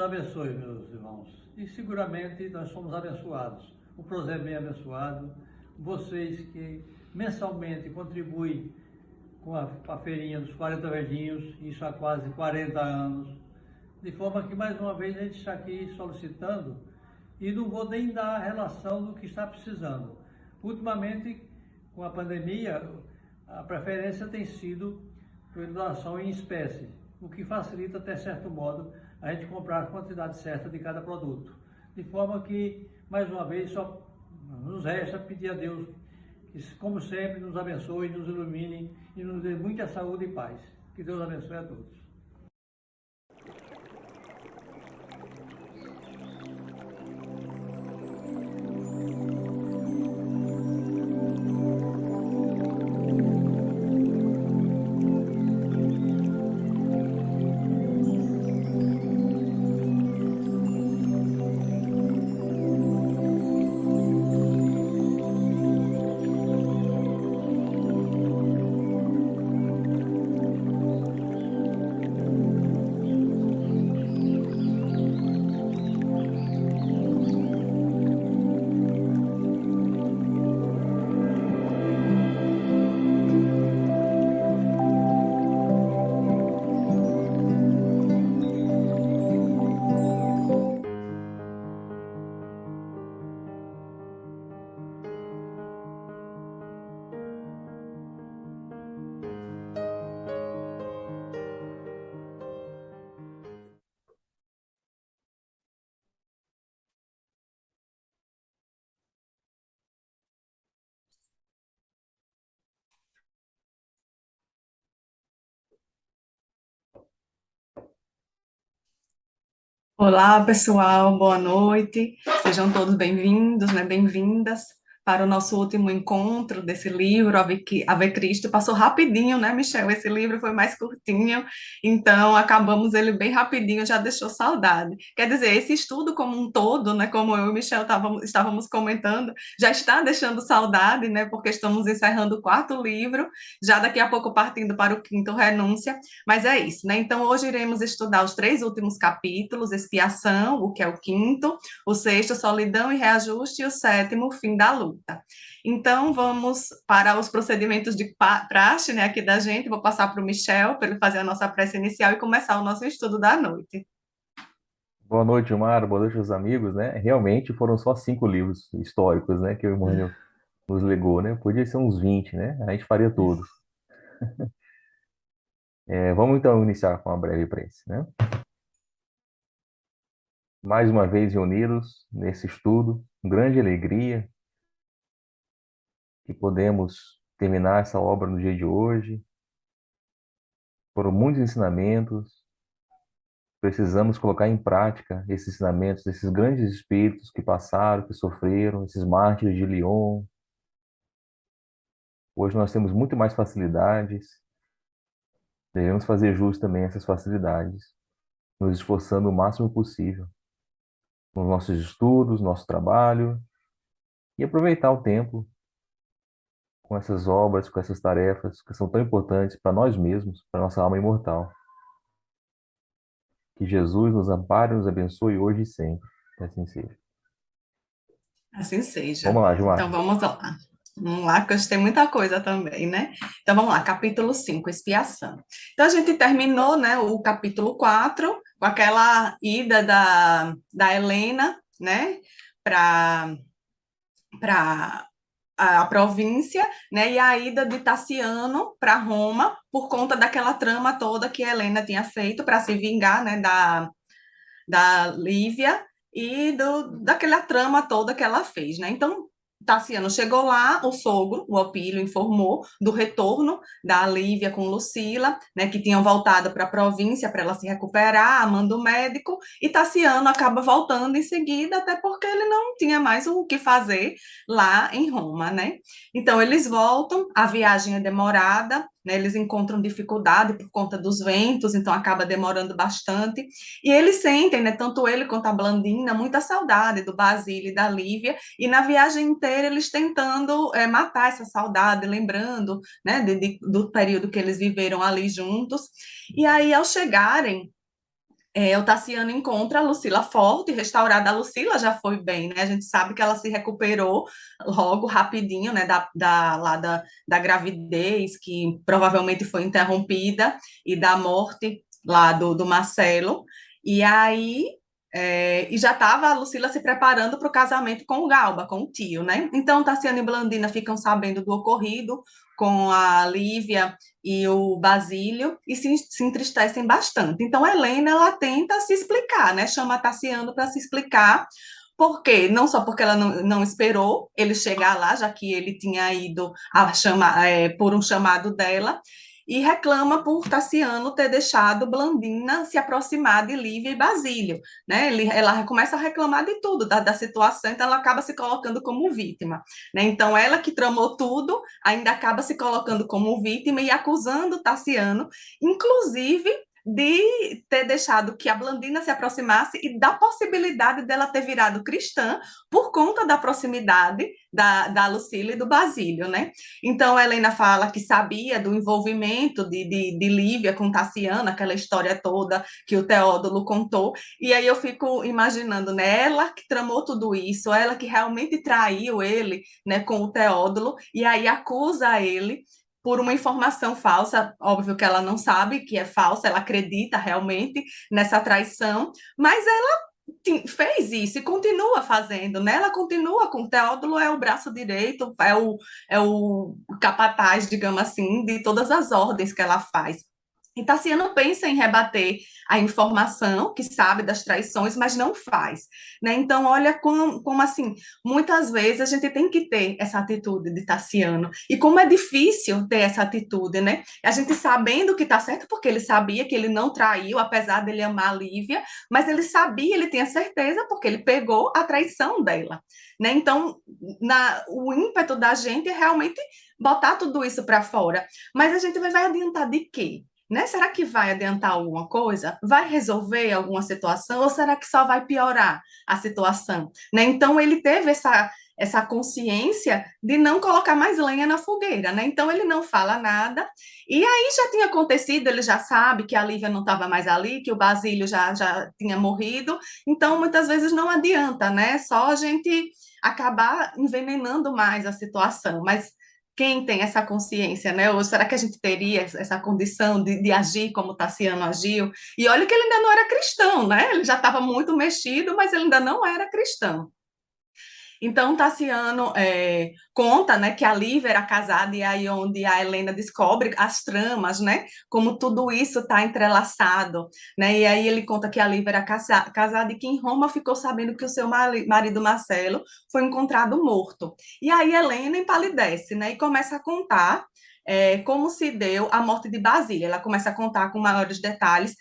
abençoe, meus irmãos. E seguramente nós somos abençoados. O Prozé é bem abençoado. Vocês que mensalmente contribuem com a feirinha dos 40 verdinhos, isso há quase 40 anos. De forma que, mais uma vez, a gente está aqui solicitando e não vou nem dar a relação do que está precisando. Ultimamente, com a pandemia, a preferência tem sido por doação em espécie, o que facilita, até certo modo, a gente comprar a quantidade certa de cada produto. De forma que, mais uma vez, só nos resta pedir a Deus que, como sempre, nos abençoe, nos ilumine e nos dê muita saúde e paz. Que Deus abençoe a todos. Olá, pessoal, boa noite. Sejam todos bem-vindos, né, bem-vindas para o nosso último encontro desse livro, Ave Cristo. Passou rapidinho, né, Michel? Esse livro foi mais curtinho, então acabamos ele bem rapidinho, já deixou saudade. Quer dizer, esse estudo como um todo, né, como eu e o Michel estávamos comentando, já está deixando saudade, né, porque estamos encerrando o quarto livro, já daqui a pouco partindo para o quinto, Renúncia. Mas é isso, né? Então, hoje iremos estudar os três últimos capítulos: expiação, o que é o quinto, o sexto, solidão e reajuste, e o sétimo, fim da luta. Então, vamos para os procedimentos de praxe, né, aqui da gente. Vou passar para o Michel, para ele fazer a nossa prece inicial e começar o nosso estudo da noite. Boa noite, Gilmar. Boa noite aos amigos, né? Realmente foram só 5 livros históricos, né, que o Emmanuel nos legou, né? Podia ser uns 20, né? A gente faria todos. Vamos então iniciar com uma breve prece, né? Mais uma vez reunidos nesse estudo, com grande alegria que podemos terminar essa obra no dia de hoje. Foram muitos ensinamentos, precisamos colocar em prática esses ensinamentos desses grandes espíritos que passaram, que sofreram, esses mártires de Lyon. Hoje nós temos muito mais facilidades. Devemos fazer jus também a essas facilidades, nos esforçando o máximo possível nos nossos estudos, nosso trabalho, e aproveitar o tempo com essas obras, com essas tarefas que são tão importantes para nós mesmos, para nossa alma imortal. Que Jesus nos ampare e nos abençoe hoje e sempre. Que assim seja. Assim seja. Vamos lá, Então, Gilmar. vamos lá. Vamos lá, que hoje tem muita coisa também, né? Então, vamos lá, capítulo 5, expiação. Então, a gente terminou, né, o capítulo 4 com aquela ida da Helena, né, para a província, né, e a ida de Tassiano para Roma, por conta daquela trama toda que a Helena tinha feito para se vingar, né, da Lívia e daquela trama toda que ela fez, né? Então, Tassiano chegou lá, o sogro, o Opílio, informou do retorno da Lívia com Lucila, né, que tinham voltado para a província para ela se recuperar, manda o médico, e Tassiano acaba voltando em seguida, até porque ele não tinha mais o que fazer lá em Roma, né? Então, eles voltam, a viagem é demorada, né, eles encontram dificuldade por conta dos ventos, então acaba demorando bastante, e eles sentem, né, tanto ele quanto a Blandina, muita saudade do Basílio e da Lívia, e na viagem inteira eles tentando matar essa saudade, lembrando, né, do período que eles viveram ali juntos. E aí, ao chegarem o Tassiano encontra a Lucila forte, restaurada. A Lucila já foi bem, né? A gente sabe que ela se recuperou logo, rapidinho, né? Da gravidez, que provavelmente foi interrompida, e da morte lá do Marcelo. E aí, e já estava a Lucila se preparando para o casamento com o Galba, com o tio, né? Então, Tassiano e Blandina ficam sabendo do ocorrido com a Lívia e o Basílio e se entristecem bastante. Então, a Helena, ela tenta se explicar, né? Chama Tassiano para se explicar. Por quê? Não só porque ela não esperou ele chegar lá, já que ele tinha ido por um chamado dela, e reclama por Tassiano ter deixado Blandina se aproximar de Lívia e Basílio, né? Ela começa a reclamar de tudo, da situação, então ela acaba se colocando como vítima, né? Então ela que tramou tudo, ainda acaba se colocando como vítima e acusando Tassiano, inclusive de ter deixado que a Blandina se aproximasse e da possibilidade dela ter virado cristã por conta da proximidade da Lucila e do Basílio, né? Então, a Helena fala que sabia do envolvimento de Lívia com Tassiano, aquela história toda que o Teódulo contou, e aí eu fico imaginando, né, ela que tramou tudo isso, ela que realmente traiu ele, né, com o Teódulo, e aí acusa ele por uma informação falsa, óbvio que ela não sabe que é falsa, ela acredita realmente nessa traição, mas fez isso e continua fazendo, né? Ela continua com o Teódulo, é o braço direito, é o capataz, digamos assim, de todas as ordens que ela faz. E Tassiano pensa em rebater a informação que sabe das traições, mas não faz, né? Então, olha como assim, muitas vezes a gente tem que ter essa atitude de Tassiano. E como é difícil ter essa atitude, né? A gente sabendo que está certo, porque ele sabia que ele não traiu, apesar dele amar a Lívia, mas ele sabia, ele tinha certeza, porque ele pegou a traição dela, né? Então, o ímpeto da gente é realmente botar tudo isso para fora. Mas a gente vai adiantar de quê? Né? Será que vai adiantar alguma coisa? Vai resolver alguma situação? Ou será que só vai piorar a situação? Né? Então, ele teve essa consciência de não colocar mais lenha na fogueira, né? Então ele não fala nada. E aí já tinha acontecido, ele já sabe que a Lívia não estava mais ali, que o Basílio já tinha morrido. Então muitas vezes não adianta, né? Só a gente acabar envenenando mais a situação. Mas quem tem essa consciência, né? Ou será que a gente teria essa condição de agir como Tassiano agiu? E olha que ele ainda não era cristão, né? Ele já estava muito mexido, mas ele ainda não era cristão. Então, Tassiano conta, né, que a Lívia era casada, e aí onde a Helena descobre as tramas, né, como tudo isso está entrelaçado, né, e aí ele conta que a Lívia era casada e que em Roma ficou sabendo que o seu marido Marcelo foi encontrado morto. E aí Helena empalidece, né, e começa a contar como se deu a morte de Basília. Ela começa a contar com maiores detalhes,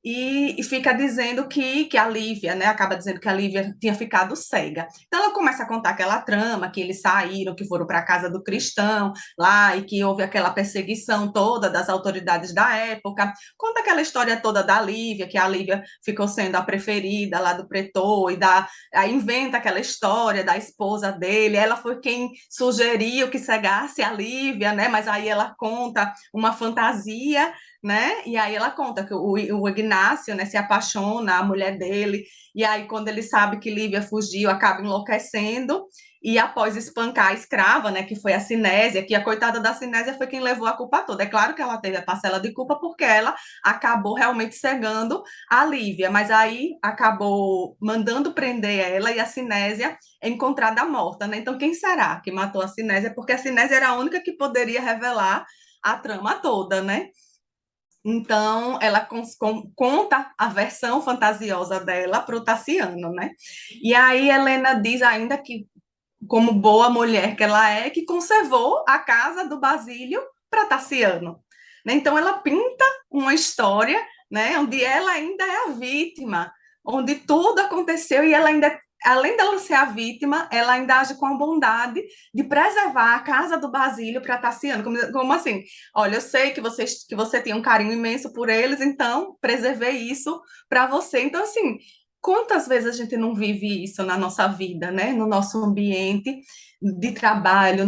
e fica dizendo que a Lívia, né, acaba dizendo que a Lívia tinha ficado cega. Então ela começa a contar aquela trama, que eles saíram, que foram para a casa do cristão lá, e que houve aquela perseguição toda das autoridades da época. Conta aquela história toda da Lívia, que a Lívia ficou sendo a preferida lá do pretor, aí inventa aquela história da esposa dele, ela foi quem sugeriu que cegasse a Lívia, né, mas aí ela conta uma fantasia, né? E aí ela conta que o Ignácio, né, se apaixona, a mulher dele, e aí quando ele sabe que Lívia fugiu, acaba enlouquecendo, e após espancar a escrava, né, que foi a Sinésia, que a coitada da Sinésia foi quem levou a culpa toda. É claro que ela teve a parcela de culpa porque ela acabou realmente cegando a Lívia, mas aí acabou mandando prender ela, e a Sinésia é encontrada morta, né? Então quem será que matou a Sinésia? Porque a Sinésia era a única que poderia revelar a trama toda, né? Então, ela conta a versão fantasiosa dela para o Tassiano, né? E aí, Helena diz ainda que, como boa mulher que ela é, que conservou a casa do Basílio para Tassiano. Né? Então, ela pinta uma história, né, onde ela ainda é a vítima, onde tudo aconteceu e ela ainda, além dela ser a vítima, ela ainda age com a bondade de preservar a casa do Basílio para Tassiano. Como assim? Olha, eu sei que você tinha um carinho imenso por eles, então preservei isso para você. Então, assim, quantas vezes a gente não vive isso na nossa vida, né? No nosso ambiente de trabalho,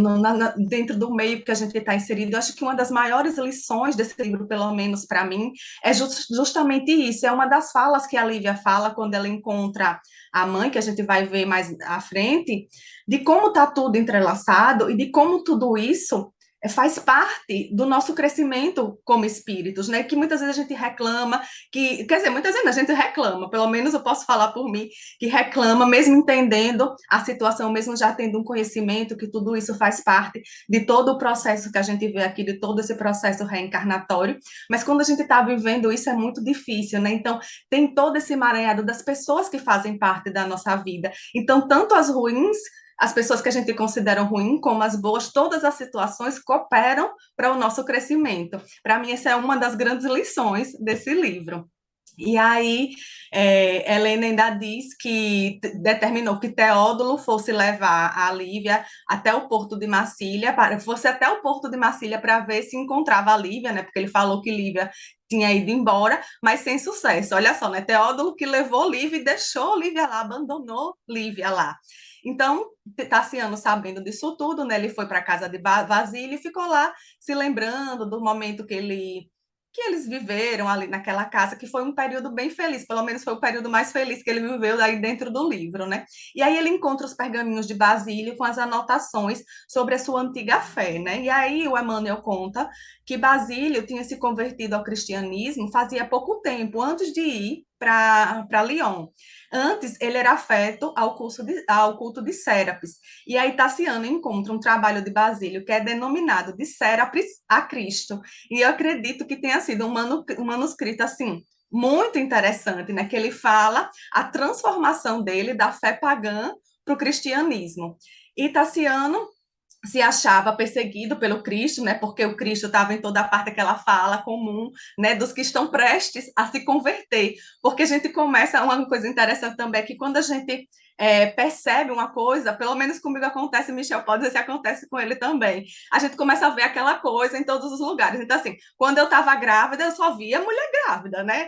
dentro do meio que a gente está inserido. Eu acho que uma das maiores lições desse livro, pelo menos para mim, é justamente isso. É uma das falas que a Lívia fala quando ela encontra a mãe, que a gente vai ver mais à frente, de como está tudo entrelaçado e de como tudo isso faz parte do nosso crescimento como espíritos, né? Que muitas vezes a gente reclama, quer dizer, muitas vezes a gente reclama, pelo menos eu posso falar por mim, que reclama, mesmo entendendo a situação, mesmo já tendo um conhecimento que tudo isso faz parte de todo o processo que a gente vê aqui, de todo esse processo reencarnatório, mas quando a gente está vivendo isso é muito difícil, né? Então, tem todo esse emaranhado das pessoas que fazem parte da nossa vida. Então, tanto as ruins, as pessoas que a gente considera ruim, como as boas, todas as situações cooperam para o nosso crescimento. Para mim, essa é uma das grandes lições desse livro. E aí, Helena ainda diz que determinou que Teódulo fosse levar a Lívia até o porto de Massília, fosse até o porto de Massília para ver se encontrava a Lívia, né? Porque ele falou que Lívia tinha ido embora, mas sem sucesso. Olha só, né? Teódulo que levou Lívia e deixou Lívia lá, abandonou Lívia lá. Então, Tassiano, sabendo disso tudo, né, ele foi para a casa de Basílio e ficou lá se lembrando do momento que eles viveram ali naquela casa, que foi um período bem feliz, pelo menos foi o período mais feliz que ele viveu aí dentro do livro, né? E aí ele encontra os pergaminhos de Basílio com as anotações sobre a sua antiga fé, né? E aí o Emmanuel conta que Basílio tinha se convertido ao cristianismo fazia pouco tempo, antes de ir para Lyon. Antes, ele era afeto ao culto de Sérapis. E aí Tassiano encontra um trabalho de Basílio que é denominado de Sérapis a Cristo. E eu acredito que tenha sido um manuscrito assim muito interessante, né? Que ele fala a transformação dele da fé pagã para o cristianismo. E Tassiano se achava perseguido pelo Cristo, né? Porque o Cristo estava em toda parte, aquela fala comum, né? Dos que estão prestes a se converter. Porque a gente começa, uma coisa interessante também, é que quando a gente percebe uma coisa, pelo menos comigo acontece, Michel, pode dizer se acontece com ele também, a gente começa a ver aquela coisa em todos os lugares. Então, assim, quando eu estava grávida, eu só via mulher grávida, né?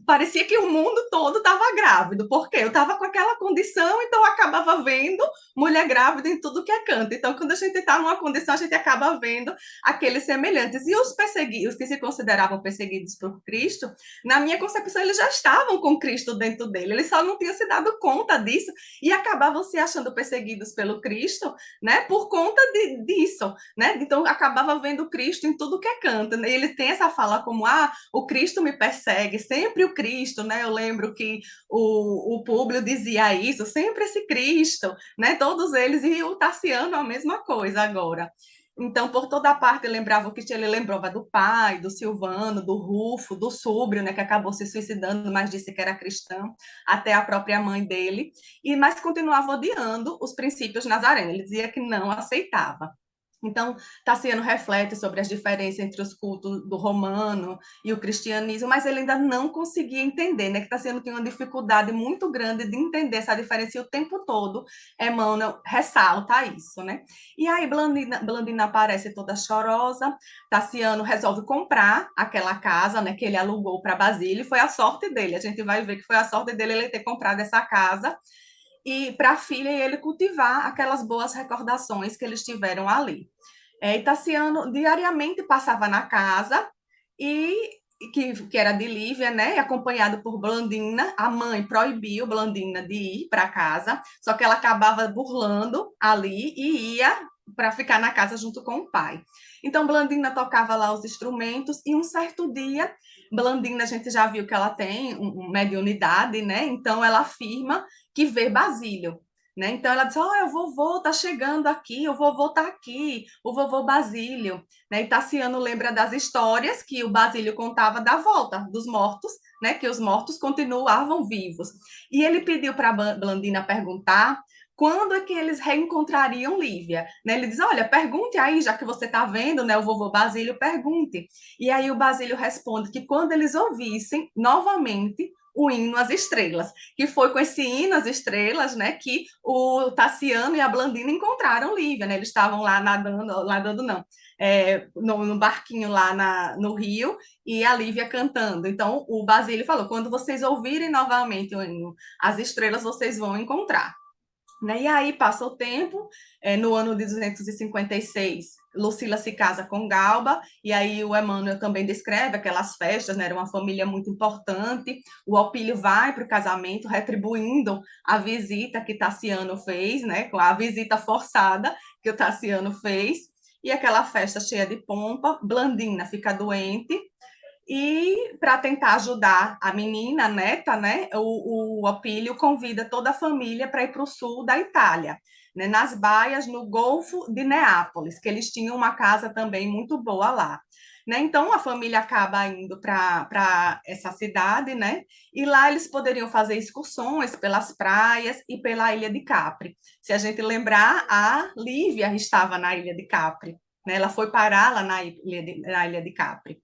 Parecia que o mundo todo estava grávido, porque eu estava com aquela condição, então eu acabava vendo mulher grávida em tudo que é canto. Então, quando a gente está numa condição, a gente acaba vendo aqueles semelhantes. E os perseguidos, que se consideravam perseguidos por Cristo, na minha concepção, eles já estavam com Cristo dentro dele, eles só não tinham se dado conta disso e acabavam se achando perseguidos pelo Cristo, né, por conta disso, né? Então, acabava vendo Cristo em tudo que é canto. Né? Ele tem essa fala como, o Cristo me persegue, sempre o Cristo, né? Eu lembro que o Públio dizia isso, sempre esse Cristo, né? Todos eles, e o Tassiano a mesma coisa agora. Então, por toda parte, lembrava o que ele lembrava do pai, do Silvano, do Rufo, do Súbrio, né, que acabou se suicidando, mas disse que era cristão, até a própria mãe dele, mas continuava odiando os princípios nazarenos, ele dizia que não aceitava. Então, Tassiano reflete sobre as diferenças entre os cultos do romano e o cristianismo, mas ele ainda não conseguia entender, né? Que Tassiano tinha uma dificuldade muito grande de entender essa diferença e o tempo todo Emmanuel ressalta isso, né? E aí Blandina aparece toda chorosa, Tassiano resolve comprar aquela casa, né? Que ele alugou para Basílio, e foi a sorte dele, a gente vai ver que foi a sorte dele ele ter comprado essa casa, e para a filha e ele cultivar aquelas boas recordações que eles tiveram ali. E Tassiano diariamente passava na casa que era de Lívia, né, acompanhado por Blandina. A mãe proibiu Blandina de ir para casa, só que ela acabava burlando ali e ia para ficar na casa junto com o pai. Então, Blandina tocava lá os instrumentos e um certo dia, Blandina, a gente já viu que ela tem mediunidade, né? Então, ela afirma que vê Basílio. Né? Então ela diz: o vovô está chegando aqui, o vovô está aqui, o vovô Basílio. Né? E Tassiano lembra das histórias que o Basílio contava da volta dos mortos, né? Que os mortos continuavam vivos. E ele pediu para Blandina perguntar quando é que eles reencontrariam Lívia. Né? Ele diz: olha, pergunte aí, já que você está vendo, né, o vovô Basílio, pergunte. E aí o Basílio responde que quando eles ouvissem novamente o hino às estrelas, que foi com esse hino às estrelas, né, que o Tassiano e a Blandina encontraram Lívia, né, eles estavam lá nadando não, no barquinho lá no Rio, e a Lívia cantando. Então, o Basílio falou, quando vocês ouvirem novamente o hino As Estrelas, vocês vão encontrar. Né? E aí passa o tempo, no ano de 256, Lucila se casa com Galba, e aí o Emmanuel também descreve aquelas festas, né? Era uma família muito importante, o Opílio vai para o casamento, retribuindo a visita que Tassiano fez, né? Com a visita forçada que o Tassiano fez, e aquela festa cheia de pompa, Blandina fica doente, e para tentar ajudar a menina, a neta, né, o Opílio convida toda a família para ir para o sul da Itália, né, nas baias, no Golfo de Neápolis, que eles tinham uma casa também muito boa lá. Né? Então, a família acaba indo para essa cidade, né? E lá eles poderiam fazer excursões pelas praias e pela Ilha de Capri. Se a gente lembrar, a Lívia estava na Ilha de Capri, né? Ela foi parar lá na Ilha de Capri.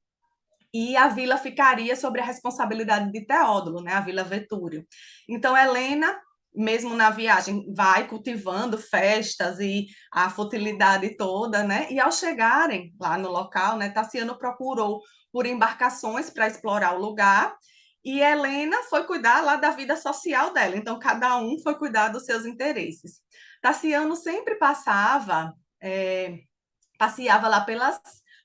E a vila ficaria sobre a responsabilidade de Teódulo, né, a Vila Vetúrio. Então, Helena, mesmo na viagem, vai cultivando festas e a futilidade toda, né? E ao chegarem lá no local, né, Tassiano procurou por embarcações para explorar o lugar, e Helena foi cuidar lá da vida social dela. Então, cada um foi cuidar dos seus interesses. Tassiano sempre passeava lá pelas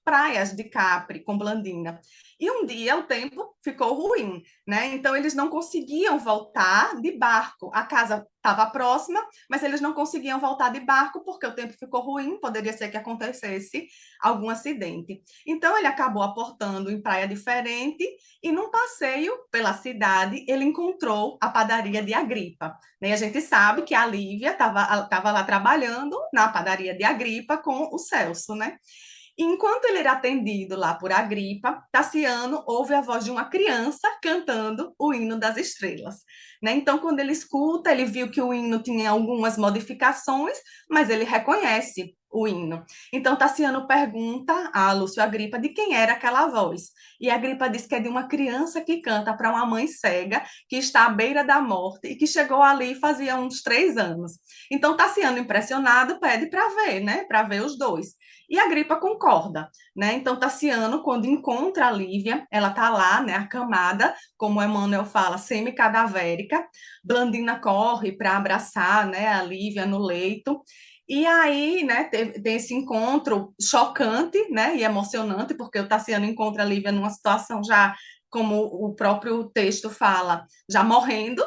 praias de Capri com Blandina. E um dia o tempo ficou ruim, né? Então eles não conseguiam voltar de barco. A casa estava próxima, mas eles não conseguiam voltar de barco porque o tempo ficou ruim, poderia ser que acontecesse algum acidente. Então ele acabou aportando em praia diferente e num passeio pela cidade ele encontrou a padaria de Agripa. E a gente sabe que a Lívia estava lá trabalhando na padaria de Agripa com o Celso, né? Enquanto ele era atendido lá por Agripa, Tassiano ouve a voz de uma criança cantando o hino das estrelas. Né? Então, quando ele escuta, ele viu que o hino tinha algumas modificações, mas ele reconhece o hino. Então, Tassiano pergunta a Lúcio Agripa de quem era aquela voz. E Agripa diz que é de uma criança que canta para uma mãe cega que está à beira da morte e que chegou ali fazia uns 3 anos. Então, Tassiano, impressionado, pede para ver, né? Para ver os dois. E a Agripa concorda, né? Então, Tassiano, quando encontra a Lívia, ela está lá, né, acamada, como Emmanuel fala, semi-cadavérica. Blandina corre para abraçar, né, a Lívia no leito. E aí, né, tem esse encontro chocante, né, e emocionante, porque o Tassiano encontra a Lívia numa situação já, como o próprio texto fala, já morrendo,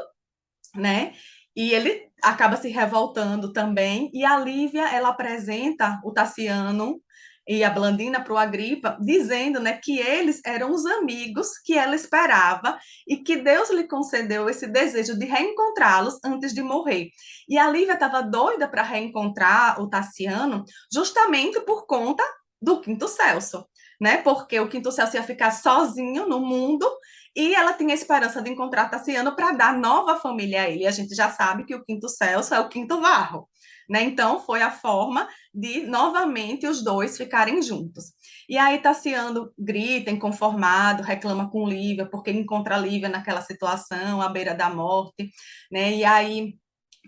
né? E ele acaba se revoltando também. E a Lívia, ela apresenta o Tassiano e a Blandina para o Agripa, dizendo, né, que eles eram os amigos que ela esperava e que Deus lhe concedeu esse desejo de reencontrá-los antes de morrer. E a Lívia estava doida para reencontrar o Tassiano justamente por conta do Quinto Celso, né? Porque o Quinto Celso ia ficar sozinho no mundo e ela tinha a esperança de encontrar Tassiano para dar nova família a ele. E a gente já sabe que o Quinto Celso é o Quinto Varro. Né? Então, foi a forma de, novamente, os dois ficarem juntos. E aí, Tassiano grita, inconformado, reclama com Lívia, porque encontra a Lívia naquela situação, à beira da morte. Né? E aí,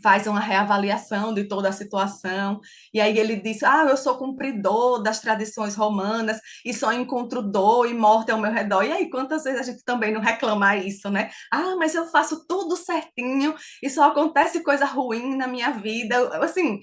faz uma reavaliação de toda a situação, e aí ele diz, eu sou cumpridor das tradições romanas, e só encontro dor e morte ao meu redor, e aí quantas vezes a gente também não reclama isso, né? Mas eu faço tudo certinho, e só acontece coisa ruim na minha vida, assim,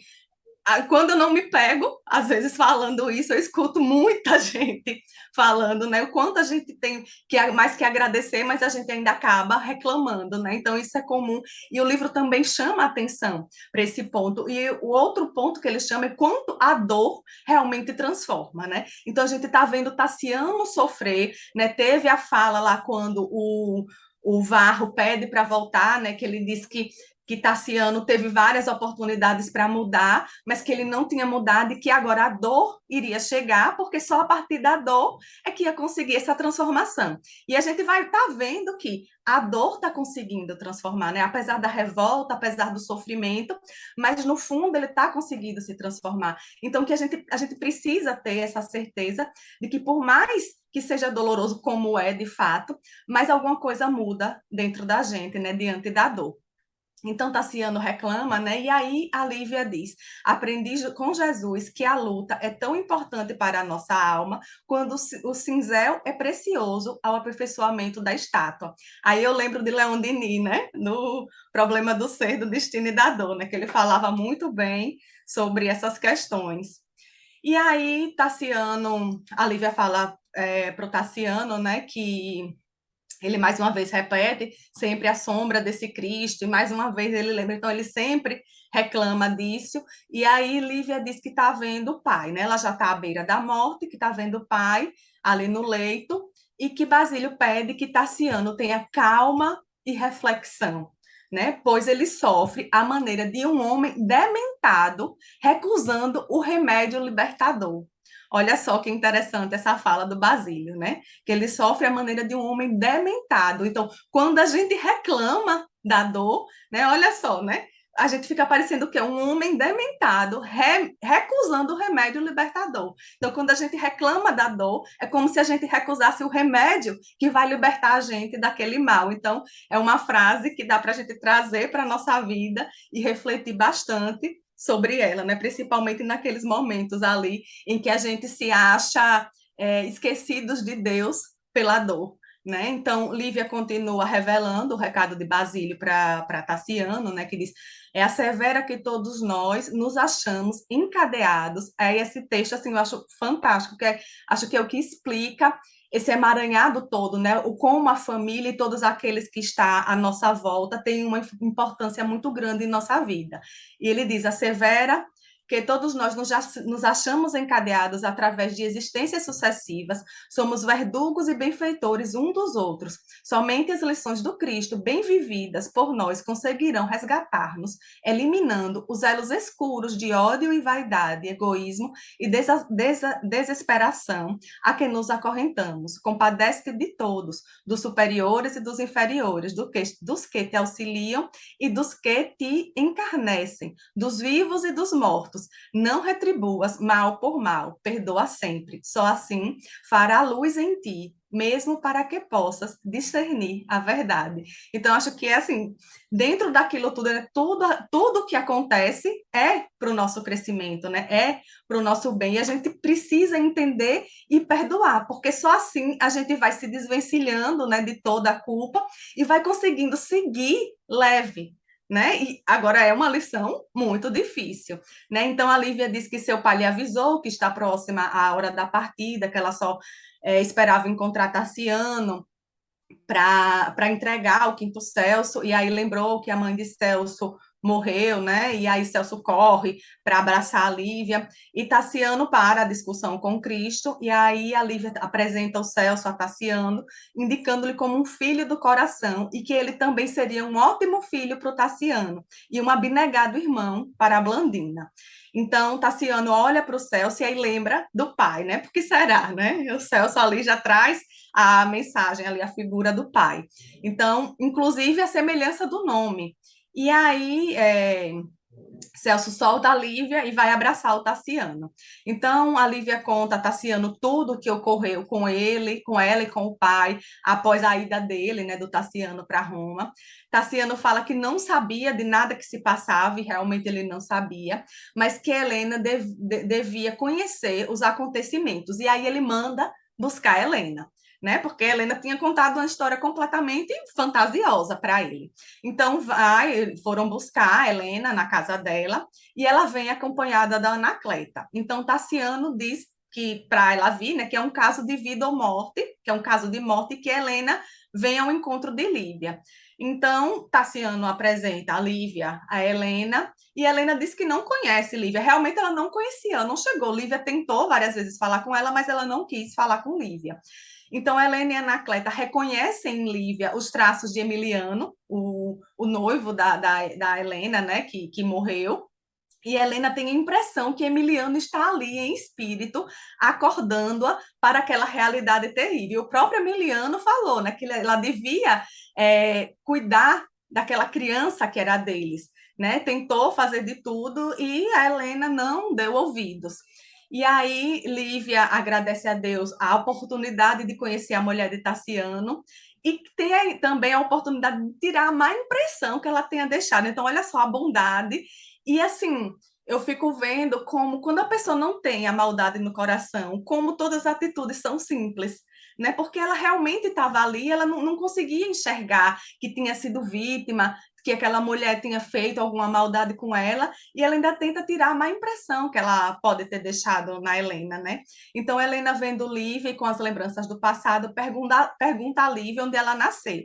quando eu não me pego, às vezes falando isso, eu escuto muita gente falando, né? O quanto a gente tem mais que agradecer, mas a gente ainda acaba reclamando, né? Então isso é comum. E o livro também chama a atenção para esse ponto. E o outro ponto que ele chama é quanto a dor realmente transforma, né? Então a gente está vendo Tassiano sofrer, né? Teve a fala lá quando o Varro pede para voltar, né? Que ele diz que Tassiano teve várias oportunidades para mudar, mas que ele não tinha mudado e que agora a dor iria chegar, porque só a partir da dor é que ia conseguir essa transformação. E a gente vai estar vendo que a dor está conseguindo transformar, né? Apesar da revolta, apesar do sofrimento, mas no fundo ele está conseguindo se transformar. Então, que a gente precisa ter essa certeza de que por mais que seja doloroso, como é de fato, mas alguma coisa muda dentro da gente, né? Diante da dor. Então, Tassiano reclama, né? E aí a Lívia diz: aprendi com Jesus que a luta é tão importante para a nossa alma quando o cinzel é precioso ao aperfeiçoamento da estátua. Aí eu lembro de Leon Denis, né? No Problema do Ser, do Destino e da Dor, né? Que ele falava muito bem sobre essas questões. E aí, Tassiano, a Lívia fala para o Tassiano, né? Que ele mais uma vez repete sempre a sombra desse Cristo, e mais uma vez ele lembra, então ele sempre reclama disso, e aí Lívia diz que está vendo o pai, né? Ela já está à beira da morte, que está vendo o pai ali no leito, e que Basílio pede que Tassiano tenha calma e reflexão, né? Pois ele sofre à maneira de um homem dementado, recusando o remédio libertador. Olha só que interessante essa fala do Basílio, né? Que ele sofre a maneira de um homem dementado. Então, quando a gente reclama da dor, né? Olha só, né? A gente fica parecendo que é um homem dementado, recusando o remédio libertador. Então, quando a gente reclama da dor, é como se a gente recusasse o remédio que vai libertar a gente daquele mal. Então, é uma frase que dá para a gente trazer para a nossa vida e refletir bastante sobre ela, né? Principalmente naqueles momentos ali em que a gente se acha esquecidos de Deus pela dor. Né? Então, Lívia continua revelando o recado de Basílio para Tassiano, né? Que diz: é a severa que todos nós nos achamos encadeados. Aí esse texto, assim, eu acho fantástico, acho que é o que explica esse emaranhado todo, né? O como a família e todos aqueles que estão à nossa volta têm uma importância muito grande em nossa vida. E ele diz: a severa que todos nós nos achamos encadeados através de existências sucessivas, somos verdugos e benfeitores um dos outros. Somente as lições do Cristo, bem vividas por nós, conseguirão resgatar-nos, eliminando os elos escuros de ódio e vaidade, egoísmo e desesperação a que nos acorrentamos. Compadece-te de todos, dos superiores e dos inferiores, dos que te auxiliam e dos que te encarnecem, dos vivos e dos mortos. Não retribuas mal por mal, perdoa sempre. Só assim fará luz em ti, mesmo para que possas discernir a verdade. Então, acho que é assim, dentro daquilo tudo, tudo que acontece é para o nosso crescimento, né? É para o nosso bem. E a gente precisa entender e perdoar, porque só assim a gente vai se desvencilhando, né, de toda a culpa e vai conseguindo seguir leve, né? E agora é uma lição muito difícil, né? Então a Lívia diz que seu pai lhe avisou que está próxima a hora da partida, que ela só esperava encontrar Tassiano para entregar o quinto Celso, e aí lembrou que a mãe de Celso morreu, né? E aí Celso corre para abraçar a Lívia, e Tassiano para a discussão com Cristo, e aí a Lívia apresenta o Celso a Tassiano, indicando-lhe como um filho do coração, e que ele também seria um ótimo filho para o Tassiano, e um abnegado irmão para a Blandina. Então, Tassiano olha para o Celso e aí lembra do pai, né? Porque será, né? O Celso ali já traz a mensagem ali, a figura do pai. Então, inclusive a semelhança do nome. E aí, Celso solta a Lívia e vai abraçar o Tassiano. Então, a Lívia conta a Tassiano tudo o que ocorreu com ele, com ela e com o pai, após a ida dele, né, do Tassiano para Roma. Tassiano fala que não sabia de nada que se passava, e realmente ele não sabia, mas que Helena devia conhecer os acontecimentos. E aí ele manda buscar Helena, né? Porque Helena tinha contado uma história completamente fantasiosa para ele. Então, foram buscar a Helena na casa dela, e ela vem acompanhada da Anacleta. Então, Tassiano diz que, para ela vir, né, que é um caso de vida ou morte, que é um caso de morte, que Helena vem ao encontro de Lívia. Então, Tassiano apresenta a Lívia a Helena, e Helena diz que não conhece Lívia. Realmente ela não conhecia, ela não chegou. Lívia tentou várias vezes falar com ela, mas ela não quis falar com Lívia. Então, Helena e Anacleta reconhecem em Lívia os traços de Emiliano, o noivo da Helena, né, que morreu. E Helena tem a impressão que Emiliano está ali em espírito, acordando-a para aquela realidade terrível. O próprio Emiliano falou, né, que ela devia cuidar daquela criança que era deles, né? Tentou fazer de tudo e a Helena não deu ouvidos. E aí Lívia agradece a Deus a oportunidade de conhecer a mulher de Tassiano, e tem aí também a oportunidade de tirar a má impressão que ela tenha deixado. Então, olha só a bondade. E assim, eu fico vendo como, quando a pessoa não tem a maldade no coração, como todas as atitudes são simples, né? Porque ela realmente estava ali, ela não conseguia enxergar que tinha sido vítima, que aquela mulher tinha feito alguma maldade com ela, e ela ainda tenta tirar a má impressão que ela pode ter deixado na Helena, né? Então, Helena, vendo Lívia e com as lembranças do passado, pergunta a Lívia onde ela nasceu.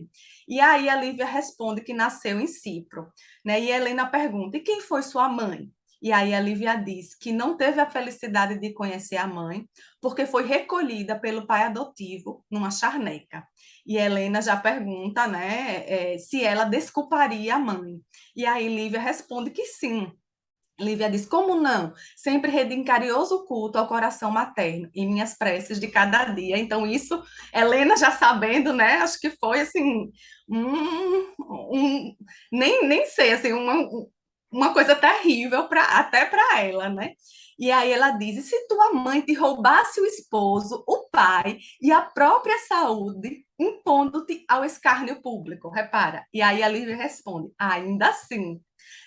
E aí a Lívia responde que nasceu em Cipro, né? E Helena pergunta: e quem foi sua mãe? E aí a Lívia diz que não teve a felicidade de conhecer a mãe, porque foi recolhida pelo pai adotivo numa charneca. E Helena já pergunta, né, se ela desculparia a mãe. E aí Lívia responde que sim. Lívia diz: como não? Sempre rendo em carinhoso culto ao coração materno e minhas preces de cada dia. Então, isso, Helena já sabendo, né? Acho que foi assim, nem sei, assim, uma coisa terrível até para ela, né? E aí ela diz: e se tua mãe te roubasse o esposo, o pai e a própria saúde, impondo-te ao escárnio público? Repara. E aí a Lívia responde: ainda assim.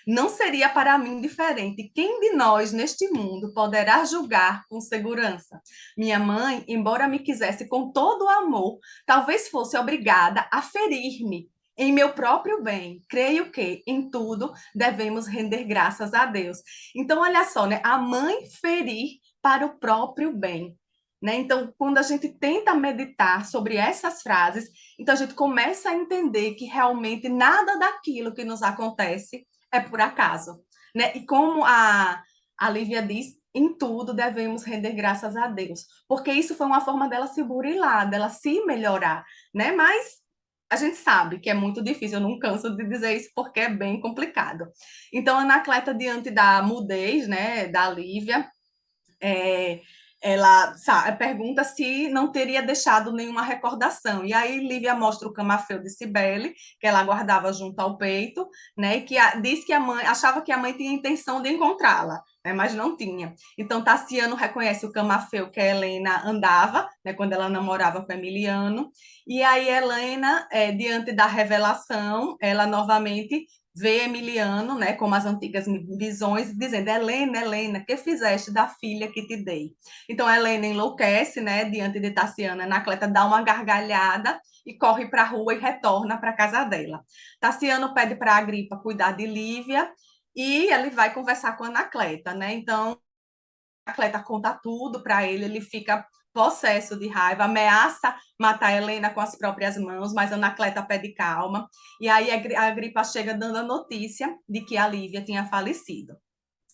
Não seria para mim diferente. Quem de nós neste mundo poderá julgar com segurança? Minha mãe, embora me quisesse com todo o amor, talvez fosse obrigada a ferir-me em meu próprio bem. Creio que em tudo devemos render graças a Deus. Então, olha só, né? A mãe ferir para o próprio bem. Né? Então, quando a gente tenta meditar sobre essas frases, então a gente começa a entender que realmente nada daquilo que nos acontece é por acaso, né? E como a Lívia diz, em tudo devemos render graças a Deus, porque isso foi uma forma dela se burilar, dela se melhorar, né? Mas a gente sabe que é muito difícil, eu não canso de dizer isso porque é bem complicado. Então, Anacleta, diante da mudez, né, da Lívia, é, ela pergunta se não teria deixado nenhuma recordação. E aí Lívia mostra o camafeu de Cibele, que ela guardava junto ao peito, né? E que diz que a mãe achava que a mãe tinha intenção de encontrá-la, né, mas não tinha. Então Tassiano reconhece o camafeu que a Helena andava, né, quando ela namorava com Emiliano. E aí Helena, diante da revelação, ela novamente vê Emiliano, né, como as antigas visões, dizendo: Helena, Helena, que fizeste da filha que te dei? Então, Helena enlouquece, né, diante de Tassiana. Anacleta dá uma gargalhada e corre para a rua e retorna para a casa dela. Tassiano pede para Agripa cuidar de Lívia e ele vai conversar com Anacleta, né? Então, Anacleta conta tudo para ele, ele fica possesso de raiva, ameaça matar Helena com as próprias mãos, mas Anacleta pede calma. E aí a Agripa chega dando a notícia de que a Lívia tinha falecido.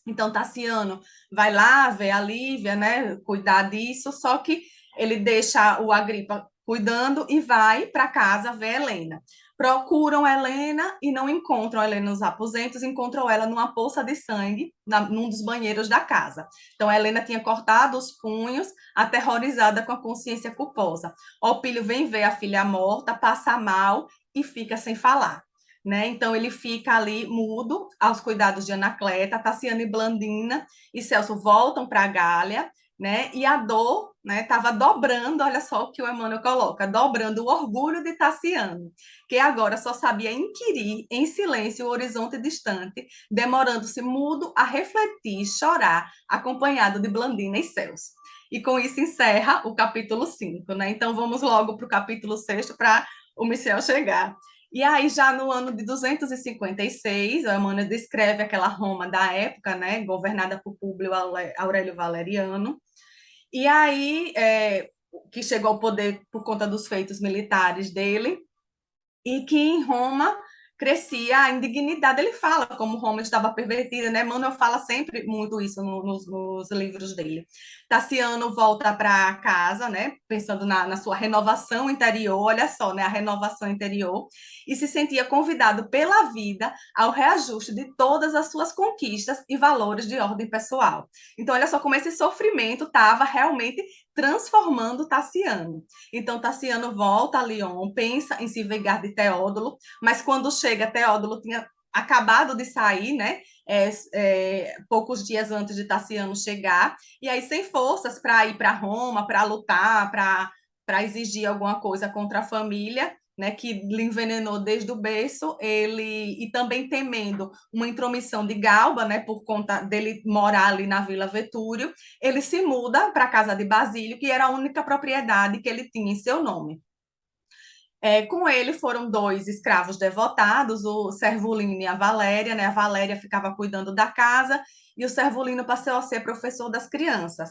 Então, Tassiano vai lá ver a Lívia, né, cuidar disso, só que ele deixa o Agripa cuidando e vai para casa ver Helena. Procuram Helena e não encontram Helena nos aposentos, encontram ela numa poça de sangue, num dos banheiros da casa. Então, a Helena tinha cortado os punhos, aterrorizada com a consciência culposa. Opílio vem ver a filha morta, passa mal e fica sem falar. Né? Então ele fica ali mudo aos cuidados de Anacleta, Tassiana e Blandina e Celso voltam para a Gália, né? E a dor, né, estava dobrando, olha só o que o Emmanuel coloca, dobrando o orgulho de Tassiano, que agora só sabia inquirir em silêncio o horizonte distante, demorando-se mudo a refletir, chorar, acompanhado de Blandina e Celso. E com isso encerra o capítulo 5, né? Então vamos logo para o capítulo 6 para o Michel chegar. E aí, já no ano de 256, o Emmanuel descreve aquela Roma da época, né, governada por Públio Aurélio Valeriano, e aí, que chegou ao poder por conta dos feitos militares dele, e que em Roma crescia a indignidade. Ele fala como Roma estava pervertida, né? Manuel fala sempre muito isso nos livros dele. Tassiano volta para casa, né? Pensando na sua renovação interior, olha só, né? A renovação interior, e se sentia convidado pela vida ao reajuste de todas as suas conquistas e valores de ordem pessoal. Então, olha só como esse sofrimento estava realmente transformando Tassiano. Então, Tassiano volta a Lyon, pensa em se vingar de Teódulo, mas quando chega, Teódulo tinha acabado de sair, né? Poucos dias antes de Tassiano chegar, e aí sem forças para ir para Roma, para lutar, para exigir alguma coisa contra a família, né, que lhe envenenou desde o berço, e também temendo uma intromissão de Galba, né, por conta dele morar ali na Vila Vetúrio, ele se muda para a casa de Basílio, que era a única propriedade que ele tinha em seu nome. Com ele foram dois escravos devotados, o Servulino e a Valéria, né? A Valéria ficava cuidando da casa e o Servulino passou a ser professor das crianças.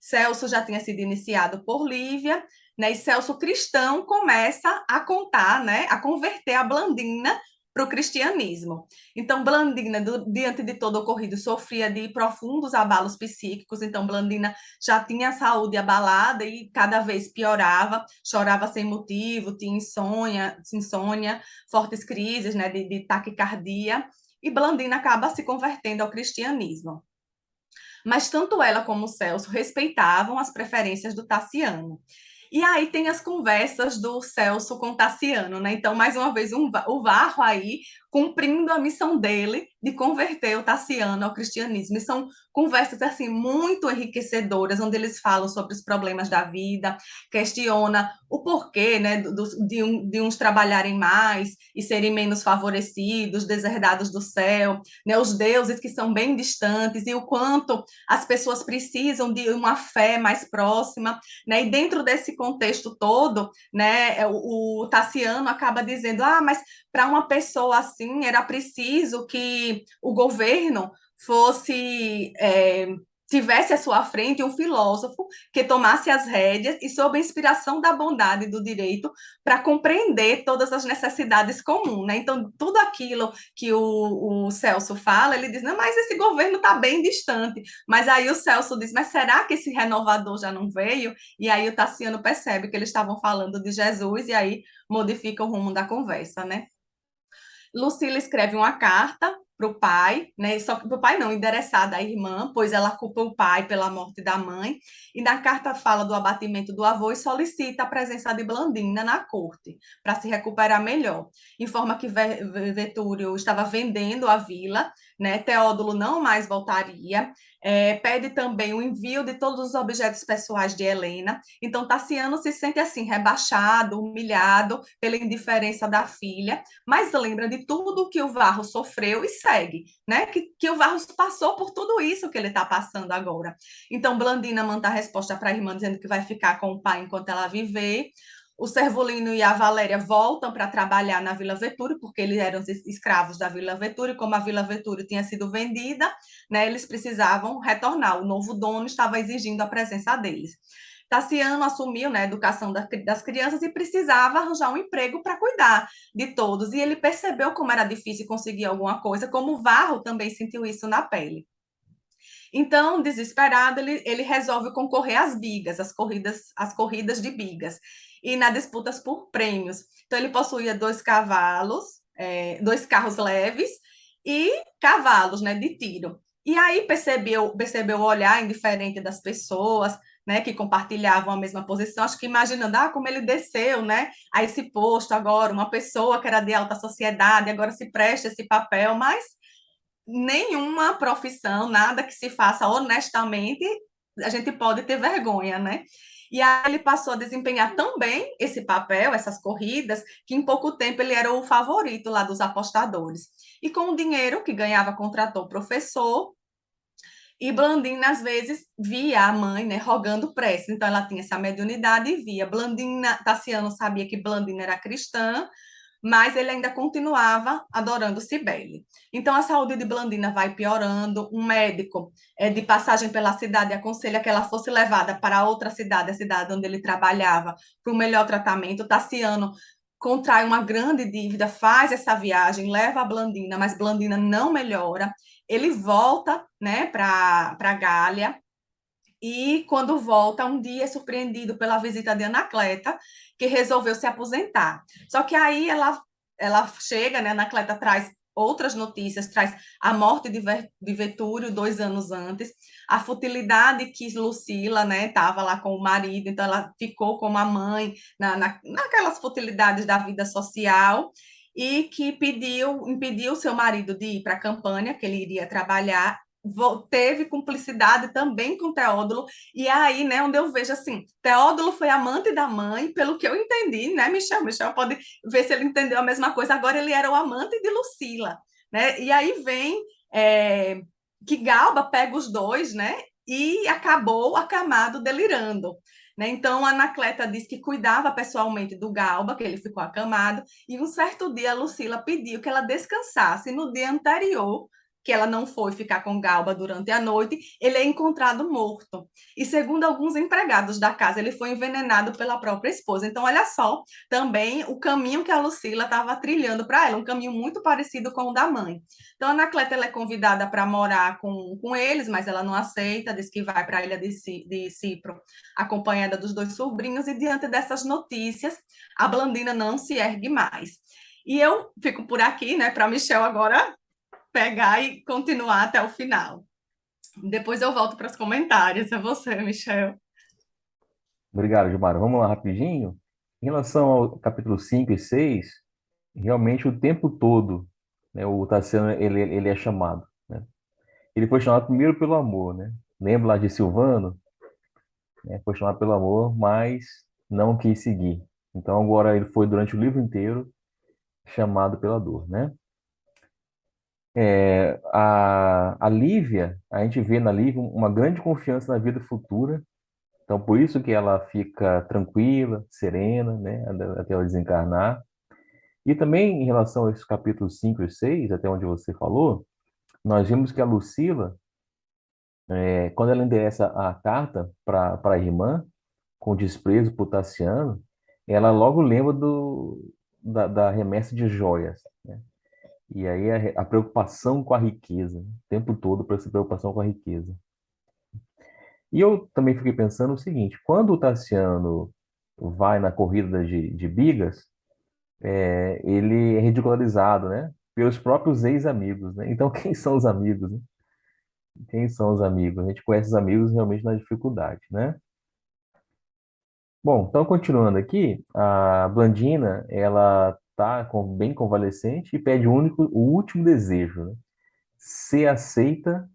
Celso já tinha sido iniciado por Lívia, né? E Celso cristão começa a contar, né? A converter a Blandina para o cristianismo. Então, Blandina, diante de todo o ocorrido, sofria de profundos abalos psíquicos. Então, Blandina já tinha a saúde abalada e cada vez piorava, chorava sem motivo, tinha insônia, fortes crises, né, de taquicardia, e Blandina acaba se convertendo ao cristianismo. Mas tanto ela como o Celso respeitavam as preferências do Tassiano. E aí tem as conversas do Celso com o Tassiano, né? Então, mais uma vez, o Varro aí cumprindo a missão dele de converter o Tassiano ao cristianismo. E são conversas, assim, muito enriquecedoras, onde eles falam sobre os problemas da vida, questiona o porquê, né, de uns trabalharem mais e serem menos favorecidos, deserdados do céu, né, os deuses que são bem distantes e o quanto as pessoas precisam de uma fé mais próxima, né? E dentro desse contexto todo, né, o Tassiano acaba dizendo: mas para uma pessoa assim era preciso que o governo fosse tivesse à sua frente um filósofo que tomasse as rédeas e sob a inspiração da bondade e do direito para compreender todas as necessidades comuns, né? Então, tudo aquilo que o Celso fala, ele diz: não, mas esse governo está bem distante. Mas aí o Celso diz: mas será que esse renovador já não veio? E aí o Tassiano percebe que eles estavam falando de Jesus e aí modifica o rumo da conversa, né? Lucila escreve uma carta para o pai, né? Só que para o pai não, endereçada à irmã, pois ela culpa o pai pela morte da mãe, e na carta fala do abatimento do avô e solicita a presença de Blandina na corte, para se recuperar melhor. Informa que Vetúrio estava vendendo a vila, né? Teódulo não mais voltaria, pede também o envio de todos os objetos pessoais de Helena. Então, Tassiano se sente assim, rebaixado, humilhado pela indiferença da filha, mas lembra de tudo que o Varro sofreu e segue, né? Que o Varro passou por tudo isso que ele está passando agora. Então, Blandina manda a resposta para a irmã dizendo que vai ficar com o pai enquanto ela viver. O Servulino e a Valéria voltam para trabalhar na Vila Vetúrio, porque eles eram escravos da Vila Vetúrio, como a Vila Vetúrio tinha sido vendida, né, eles precisavam retornar. O novo dono estava exigindo a presença deles. Tassiano assumiu, né, a educação das crianças e precisava arranjar um emprego para cuidar de todos. E ele percebeu como era difícil conseguir alguma coisa, como o Varro também sentiu isso na pele. Então, desesperado, ele resolve concorrer às bigas, às corridas de bigas, e nas disputas por prêmios. Então, ele possuía 2 cavalos, 2 carros leves e cavalos, né, de tiro. E aí percebeu o olhar indiferente das pessoas, né, que compartilhavam a mesma posição, acho que imaginando, como ele desceu, né, a esse posto agora, uma pessoa que era de alta sociedade, agora se presta esse papel, mas nenhuma profissão, nada que se faça honestamente, a gente pode ter vergonha, né? E aí ele passou a desempenhar tão bem esse papel, essas corridas, que em pouco tempo ele era o favorito lá dos apostadores. E com o dinheiro que ganhava, contratou professor, e Blandina, às vezes, via a mãe, né, rogando prece. Então, ela tinha essa mediunidade e via. Blandina, Tassiano sabia que Blandina era cristã, mas ele ainda continuava adorando Cibele. Então, a saúde de Blandina vai piorando. Um médico de passagem pela cidade aconselha que ela fosse levada para outra cidade, a cidade onde ele trabalhava, para o melhor tratamento. Tassiano contrai uma grande dívida, faz essa viagem, leva a Blandina, mas Blandina não melhora. Ele volta, né, para Gália, e quando volta, um dia é surpreendido pela visita de Anacleta, que resolveu se aposentar. Só que aí ela chega, né, Anacleta traz outras notícias, traz a morte de Vetúrio 2 anos antes, a futilidade que Lucila, né, estava lá com o marido, então ela ficou como a mãe naquelas futilidades da vida social, e que impediu seu marido de ir para a campanha, que ele iria trabalhar, teve cumplicidade também com Teódulo, e é aí, né, onde eu vejo assim, Teódulo foi amante da mãe, pelo que eu entendi, né, Michel? Michel pode ver se ele entendeu a mesma coisa. Agora ele era o amante de Lucila, né? E aí vem que Galba pega os dois, né? E acabou acamado delirando. Né? Então, Anacleta diz que cuidava pessoalmente do Galba, que ele ficou acamado, e um certo dia a Lucila pediu que ela descansasse. No dia anterior, que ela não foi ficar com Galba durante a noite, ele é encontrado morto. E segundo alguns empregados da casa, ele foi envenenado pela própria esposa. Então, olha só, também o caminho que a Lucila estava trilhando para ela, um caminho muito parecido com o da mãe. Então, a Anacleta ela é convidada para morar com eles, mas ela não aceita, diz que vai para a ilha de Cipro, acompanhada dos dois sobrinhos, e diante dessas notícias, a Blandina não se ergue mais. E eu fico por aqui, né, para Michel agora pegar e continuar até o final. Depois eu volto para os comentários. É você, Michel. Obrigado, Gilmar. Vamos lá rapidinho. Em relação ao capítulo 5 e 6, realmente o tempo todo, né, o Tassiano ele é chamado, né? Ele foi chamado primeiro pelo amor, né? Lembra lá de Silvano, né? Foi chamado pelo amor, mas não quis seguir. Então agora ele foi durante o livro inteiro chamado pela dor, né? A Lívia, a gente vê na Lívia uma grande confiança na vida futura. Então por isso que ela fica tranquila, serena, né? Até ela desencarnar. E também em relação a esses capítulos 5 e 6, até onde você falou, nós vimos que a Lucila, quando ela endereça a carta para a irmã, com desprezo por Tassiano, ela logo lembra da remessa de joias, né? E aí a preocupação com a riqueza, o tempo todo para essa preocupação com a riqueza. E eu também fiquei pensando o seguinte, quando o Tassiano vai na corrida de bigas, ele é ridicularizado, né? Pelos próprios ex-amigos, né? Então, quem são os amigos, né? Quem são os amigos? A gente conhece os amigos realmente na dificuldade, né? Bom, então continuando aqui, a Blandina, ela tá bem convalescente e pede o último desejo, né? Se aceita,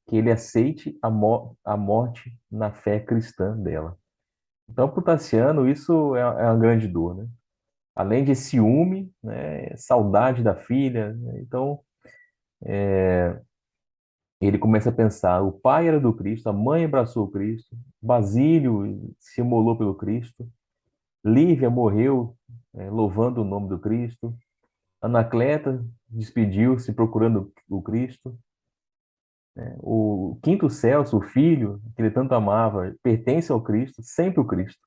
que ele aceite a morte na fé cristã dela. Então, para o Tassiano, isso é uma grande dor, né? Além de ciúme, né? Saudade da filha, né? Então, ele começa a pensar, o pai era do Cristo, a mãe abraçou o Cristo, Basílio se imolou pelo Cristo, Lívia morreu, louvando o nome do Cristo. Anacleta despediu-se procurando o Cristo. O quinto Celso, o filho, que ele tanto amava, pertence ao Cristo, sempre o Cristo.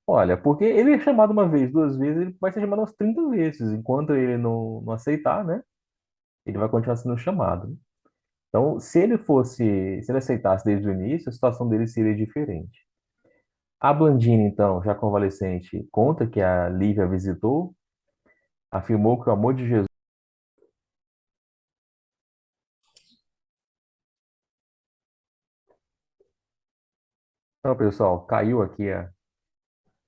Olha, porque ele é chamado uma vez, duas vezes, ele vai ser chamado umas 30 vezes. Enquanto ele não aceitar, né? Ele vai continuar sendo chamado, né? Então, se ele aceitasse desde o início, a situação dele seria diferente. A Blandina, então, já convalescente, conta que a Lívia visitou, afirmou que o amor de Jesus. Então, pessoal, caiu aqui a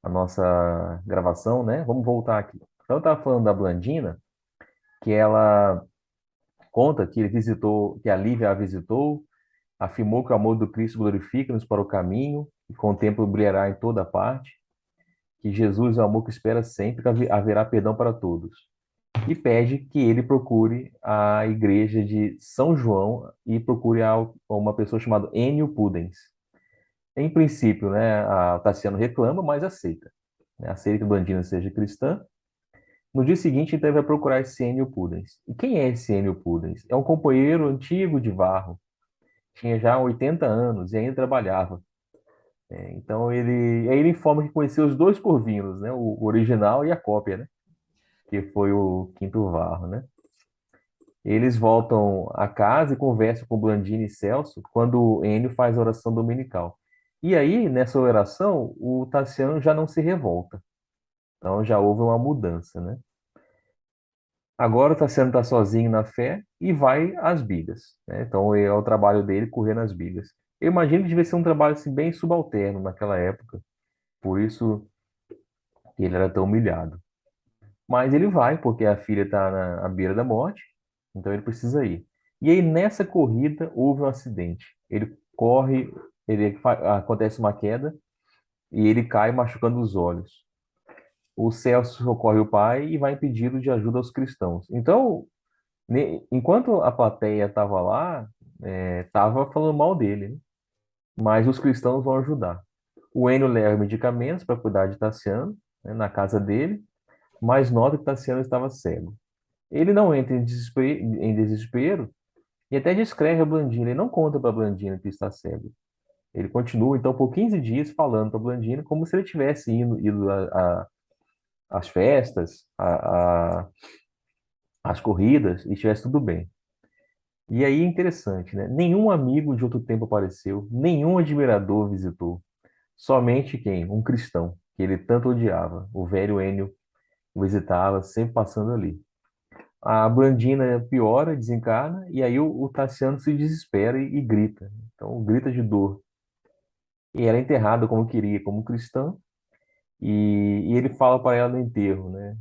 nossa gravação, né? Vamos voltar aqui. Então, eu estava falando da Blandina, que ela conta que ele visitou, que a Lívia a visitou, afirmou que o amor do Cristo glorifica-nos para o caminho e com o tempo brilhará em toda parte, que Jesus é o amor que espera sempre, que haverá perdão para todos. E pede que ele procure a igreja de São João e procure uma pessoa chamada Enio Pudens. Em princípio, né, a Tassiano reclama, mas aceita. Né, aceita que a Blandina seja cristã. No dia seguinte, então, ele vai procurar esse Enio Pudens. E quem é esse Enio Pudens? É um companheiro antigo de Varro. Tinha já 80 anos e ainda trabalhava. Então, aí ele informa que conheceu os dois Corvinos, né, o original e a cópia, né, que foi o Quinto Varro, né? Eles voltam a casa e conversam com Blandina e Celso quando o Enio faz a oração dominical. E aí, nessa oração, o Tassiano já não se revolta. Então já houve uma mudança, né? Agora o Tassiano está sozinho na fé e vai às bigas, né? Então é o trabalho dele correr nas bigas. Eu imagino que devia ser um trabalho assim, bem subalterno naquela época, por isso que ele era tão humilhado. Mas ele vai, porque a filha está à beira da morte, então ele precisa ir. E aí, nessa corrida, houve um acidente. Ele corre, acontece uma queda e ele cai machucando os olhos. O Celso socorre o pai e vai em pedido de ajuda aos cristãos. Então, enquanto a plateia estava lá, estava falando mal dele, né? Mas os cristãos vão ajudar. O Enio leva medicamentos para cuidar de Tassiano, né, na casa dele, mas nota que Tassiano estava cego. Ele não entra em desespero e até descreve a Blandina. Ele não conta para a Blandina que está cego. Ele continua, então, por 15 dias falando para a Blandina como se ele tivesse ido às festas, às corridas e estivesse tudo bem. E aí é interessante, né? Nenhum amigo de outro tempo apareceu, nenhum admirador visitou. Somente quem? Um cristão, que ele tanto odiava. O velho Enio o visitava, sempre passando ali. A Blandina piora, desencarna, e aí o Tassiano se desespera e grita. Então, grita de dor. E ela é enterrada como queria, como cristã, e ele fala para ela no enterro, né?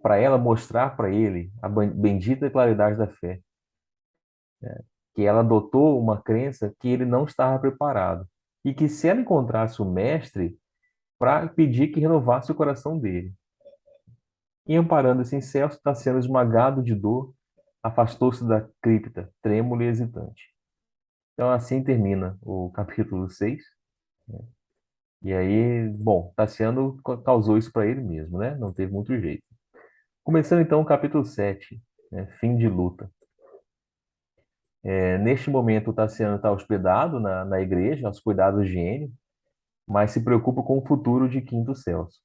Para ela mostrar para ele a bendita claridade da fé, que ela adotou uma crença que ele não estava preparado, e que se ela encontrasse o mestre, para pedir que renovasse o coração dele. E amparando-se em Celso, está sendo esmagado de dor, afastou-se da cripta, trêmulo e hesitante. Então, assim termina o capítulo 6. E aí, bom, Tassiano causou isso para ele mesmo, né? Não teve muito jeito. Começando então o capítulo 7, né? Fim de luta. Neste momento, o Tassiano está hospedado na igreja, aos cuidados de Enio, mas se preocupa com o futuro de Quinto Celso.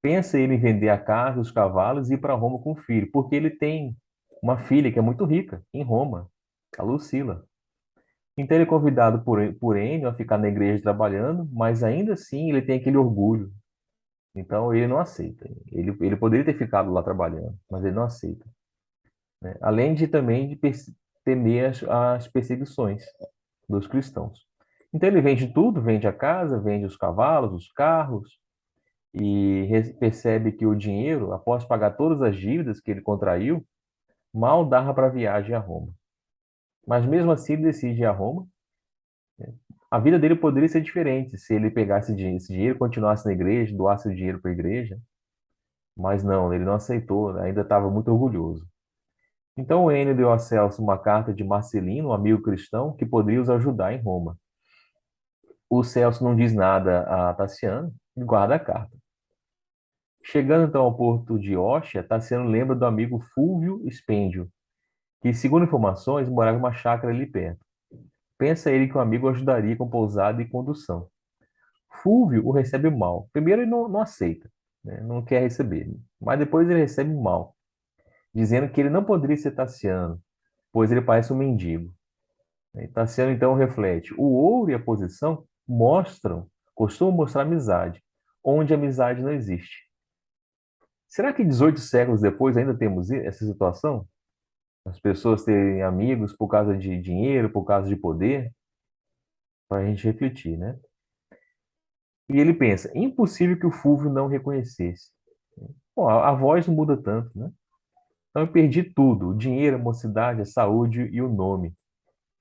Pensa ele em vender a casa, os cavalos e ir para Roma com o filho, porque ele tem uma filha que é muito rica em Roma, a Lucila. Então ele é convidado por Enio a ficar na igreja trabalhando, mas ainda assim ele tem aquele orgulho. Então ele não aceita. Ele poderia ter ficado lá trabalhando, mas ele não aceita, né? Além de também de temer as perseguições dos cristãos. Então ele vende tudo, vende a casa, vende os cavalos, os carros, e percebe que o dinheiro, após pagar todas as dívidas que ele contraiu, mal dava para a viagem a Roma. Mas mesmo assim ele decide ir a Roma. A vida dele poderia ser diferente se ele pegasse esse dinheiro, continuasse na igreja, doasse o dinheiro para a igreja. Mas não, ele não aceitou, né? Ainda estava muito orgulhoso. Então o Enio deu a Celso uma carta de Marcelino, um amigo cristão, que poderia os ajudar em Roma. O Celso não diz nada a Tassiano e guarda a carta. Chegando então ao porto de Ostia, Tassiano lembra do amigo Fúvio Spêndio, que, segundo informações, morava em uma chácara ali perto. Pensa ele que o amigo ajudaria com pousada e condução. Fúvio o recebe mal. Primeiro ele não aceita, né? Não quer receber, mas depois ele recebe mal, dizendo que ele não poderia ser Tassiano, pois ele parece um mendigo. E Tassiano então reflete: o ouro e a posição costumam mostrar amizade, onde a amizade não existe. Será que 18 séculos depois ainda temos essa situação? As pessoas terem amigos por causa de dinheiro, por causa de poder? Para a gente refletir, né? E ele pensa, impossível que o Fulvio não reconhecesse. Bom, a voz não muda tanto, né? Então eu perdi tudo, o dinheiro, a mocidade, a saúde e o nome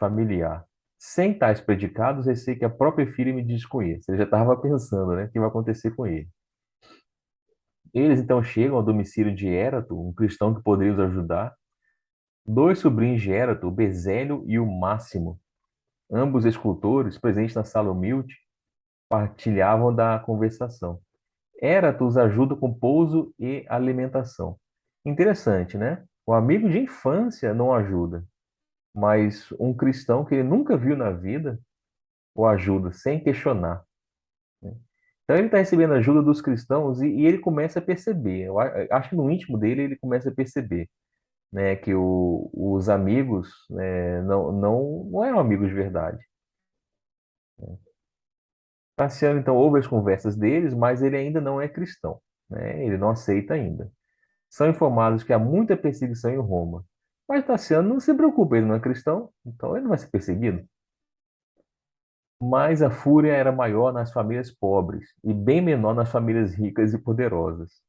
familiar. Sem tais predicados, receio que a própria filha me desconheça. Ele já estava pensando, né, o que vai acontecer com ele. Eles então chegam ao domicílio de Érato, um cristão que poderia os ajudar. Dois sobrinhos de Érato, o Bezélio e o Máximo, ambos escultores, presentes na sala humilde, partilhavam da conversação. Érato os ajuda com pouso e alimentação. Interessante, né? O amigo de infância não ajuda, mas um cristão que ele nunca viu na vida o ajuda sem questionar, né? Então ele está recebendo ajuda dos cristãos e ele começa a perceber. Eu acho que no íntimo dele ele começa a perceber, né, que os amigos, né, não eram amigos de verdade. Tassiano então ouve as conversas deles, mas ele ainda não é cristão, né? Ele não aceita ainda. São informados que há muita perseguição em Roma. Mas Tassiano não se preocupa, ele não é cristão, então ele não vai ser perseguido. Mas a fúria era maior nas famílias pobres e bem menor nas famílias ricas e poderosas.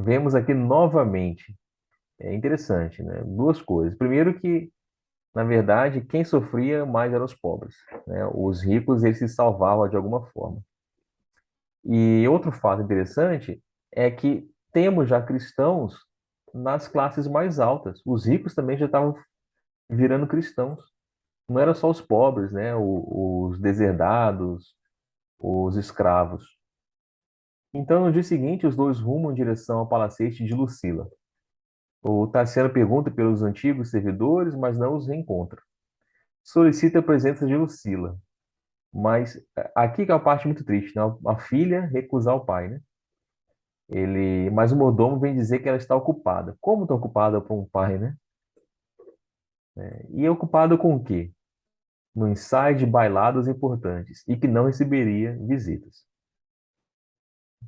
Vemos aqui novamente É interessante, né? Duas coisas. Primeiro que, na verdade, quem sofria mais eram os pobres, né? Os ricos, eles se salvavam de alguma forma. E outro fato interessante é que temos já cristãos nas classes mais altas. Os ricos também já estavam virando cristãos. Não eram só os pobres, né? Os deserdados, os escravos. Então, no dia seguinte, os dois rumam em direção ao palacete de Lucila. O Tassiano pergunta pelos antigos servidores, mas não os reencontra. Solicita a presença de Lucila, mas aqui que é a parte muito triste, né? A filha recusar o pai, né? Mas o mordomo vem dizer que ela está ocupada. Como está ocupada por um pai, né? E ocupada com o quê? No ensaio de bailados importantes e que não receberia visitas.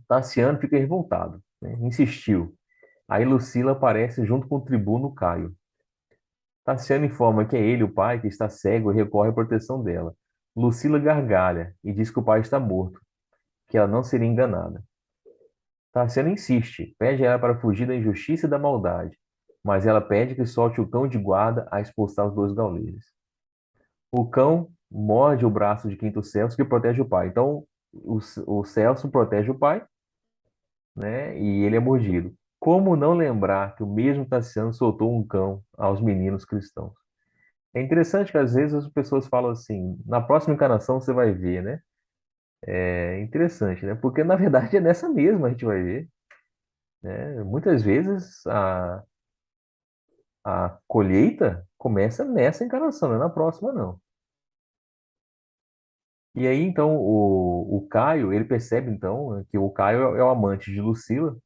Tassiano fica revoltado, né? Insistiu. Aí Lucila aparece junto com o tribuno Caio. Tassiano informa que é ele, o pai, que está cego e recorre à proteção dela. Lucila gargalha e diz que o pai está morto, que ela não seria enganada. Tassiano insiste, pede ela para fugir da injustiça e da maldade, mas ela pede que solte o cão de guarda a expulsar os dois gauleses. O cão morde o braço de Quinto Celso, que protege o pai. Então, o Celso protege o pai, né? E ele é mordido. Como não lembrar que o mesmo Tassiano soltou um cão aos meninos cristãos? É interessante que às vezes as pessoas falam assim, na próxima encarnação você vai ver, né? É interessante, né? Porque na verdade é nessa mesma a gente vai ver, né? Muitas vezes a colheita começa nessa encarnação, não é na próxima, não. E aí, então, o Caio, ele percebe, então, que o Caio é o amante de Lucila,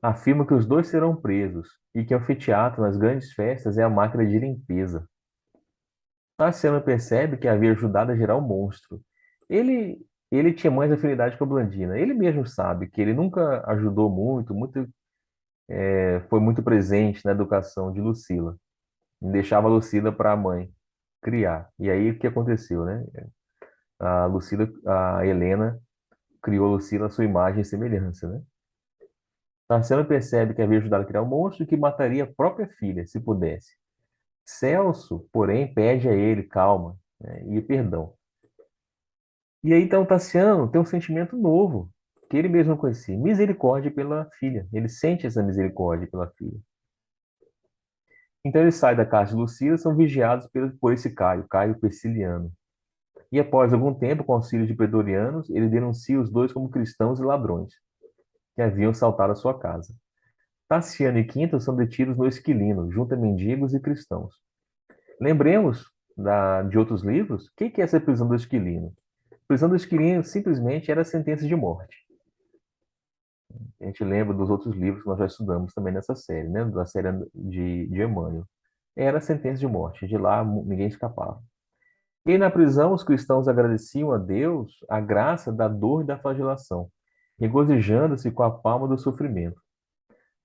afirma que os dois serão presos e que o anfiteatro nas grandes festas é a máquina de limpeza. Tassiano percebe que havia ajudado a gerar o monstro. Ele, ele tinha mais afinidade com a Blandina. Ele mesmo sabe que ele nunca ajudou muito, foi muito presente na educação de Lucila. Deixava a Lucila para a mãe criar. E aí o que aconteceu, né? A Helena criou a Lucila à sua imagem e semelhança, né? Tassiano percebe que havia ajudado a criar o monstro e que mataria a própria filha, se pudesse. Celso, porém, pede a ele calma, né, e perdão. E aí, então, Tassiano tem um sentimento novo, que ele mesmo não conhecia, misericórdia pela filha. Ele sente essa misericórdia pela filha. Então, ele sai da casa de Lucila, são vigiados por esse Caio, Caio Persiliano. E após algum tempo, com auxílio de pretorianos, ele denuncia os dois como cristãos e ladrões, que haviam saltado a sua casa. Tassiano e Quinto são detidos no Esquilino, junto a mendigos e cristãos. Lembremos de outros livros, o que é essa prisão do Esquilino? A prisão do Esquilino simplesmente era sentença de morte. A gente lembra dos outros livros que nós já estudamos também nessa série, né? Da série de Emmanuel. Era sentença de morte, de lá ninguém escapava. E na prisão, os cristãos agradeciam a Deus a graça da dor e da flagelação, regozijando-se com a palma do sofrimento.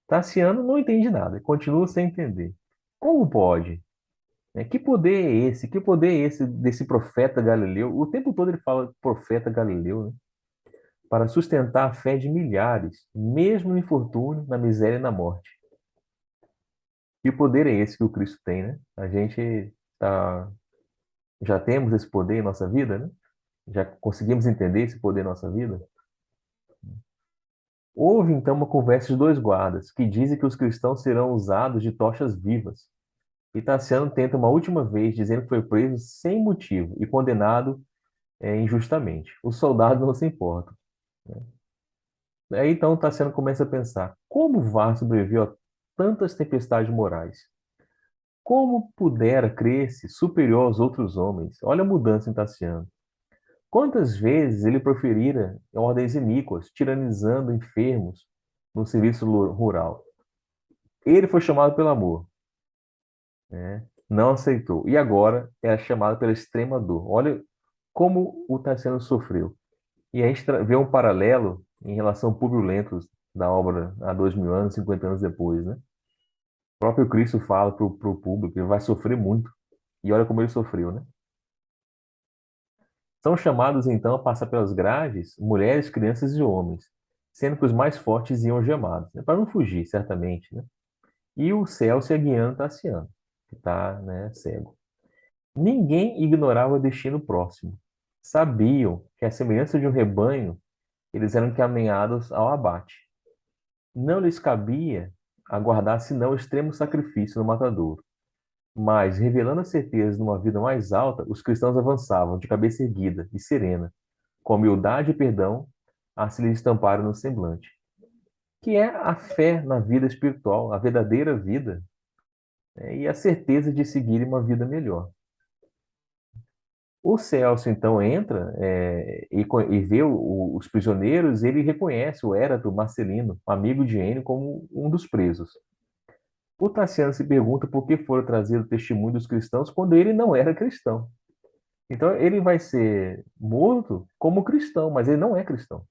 Tassiano não entende nada, continua sem entender. Como pode? Que poder é esse? Que poder é esse desse profeta Galileu? O tempo todo ele fala profeta Galileu, né? Para sustentar a fé de milhares, mesmo no infortúnio, na miséria e na morte. Que poder é esse que o Cristo tem, né? A gente já temos esse poder em nossa vida, né? Já conseguimos entender esse poder em nossa vida? Houve então uma conversa de dois guardas que dizem que os cristãos serão usados de tochas vivas. E Tassiano tenta uma última vez, dizendo que foi preso sem motivo e condenado injustamente. Os soldados não se importam. Aí então Tassiano começa a pensar: como Var sobreviveu a tantas tempestades morais? Como pudera crer-se superior aos outros homens? Olha a mudança em Tassiano. Quantas vezes ele proferira ordens iníquas, tiranizando enfermos no serviço rural? Ele foi chamado pelo amor, né? Não aceitou. E agora é chamado pela extrema dor. Olha como o Tassiano sofreu. E a gente vê um paralelo em relação ao Públio Lentulus da obra há 2000 anos, 50 anos depois, né? O próprio Cristo fala para o público que ele vai sofrer muito. E olha como ele sofreu, né? São chamados então a passar pelas grades mulheres, crianças e homens, sendo que os mais fortes iam gemados, né? Para não fugir, certamente, né? e o Celso guiando Tassiano, que está, né, cego. Ninguém ignorava o destino próximo. Sabiam que, à semelhança de um rebanho, eles eram encaminhados ao abate. Não lhes cabia aguardar senão o extremo sacrifício no matadouro. Mas, revelando a certeza de uma vida mais alta, os cristãos avançavam de cabeça erguida e serena, com humildade e perdão a se lhes estamparam no semblante. Que é a fé na vida espiritual, a verdadeira vida, né, e a certeza de seguir uma vida melhor. O Celso, então, entra e vê os prisioneiros, ele reconhece o Érato Marcelino, amigo de Enio, como um dos presos. O Tassiano se pergunta por que foram trazidos o testemunho dos cristãos quando ele não era cristão. Então, ele vai ser morto como cristão, mas ele não é cristão.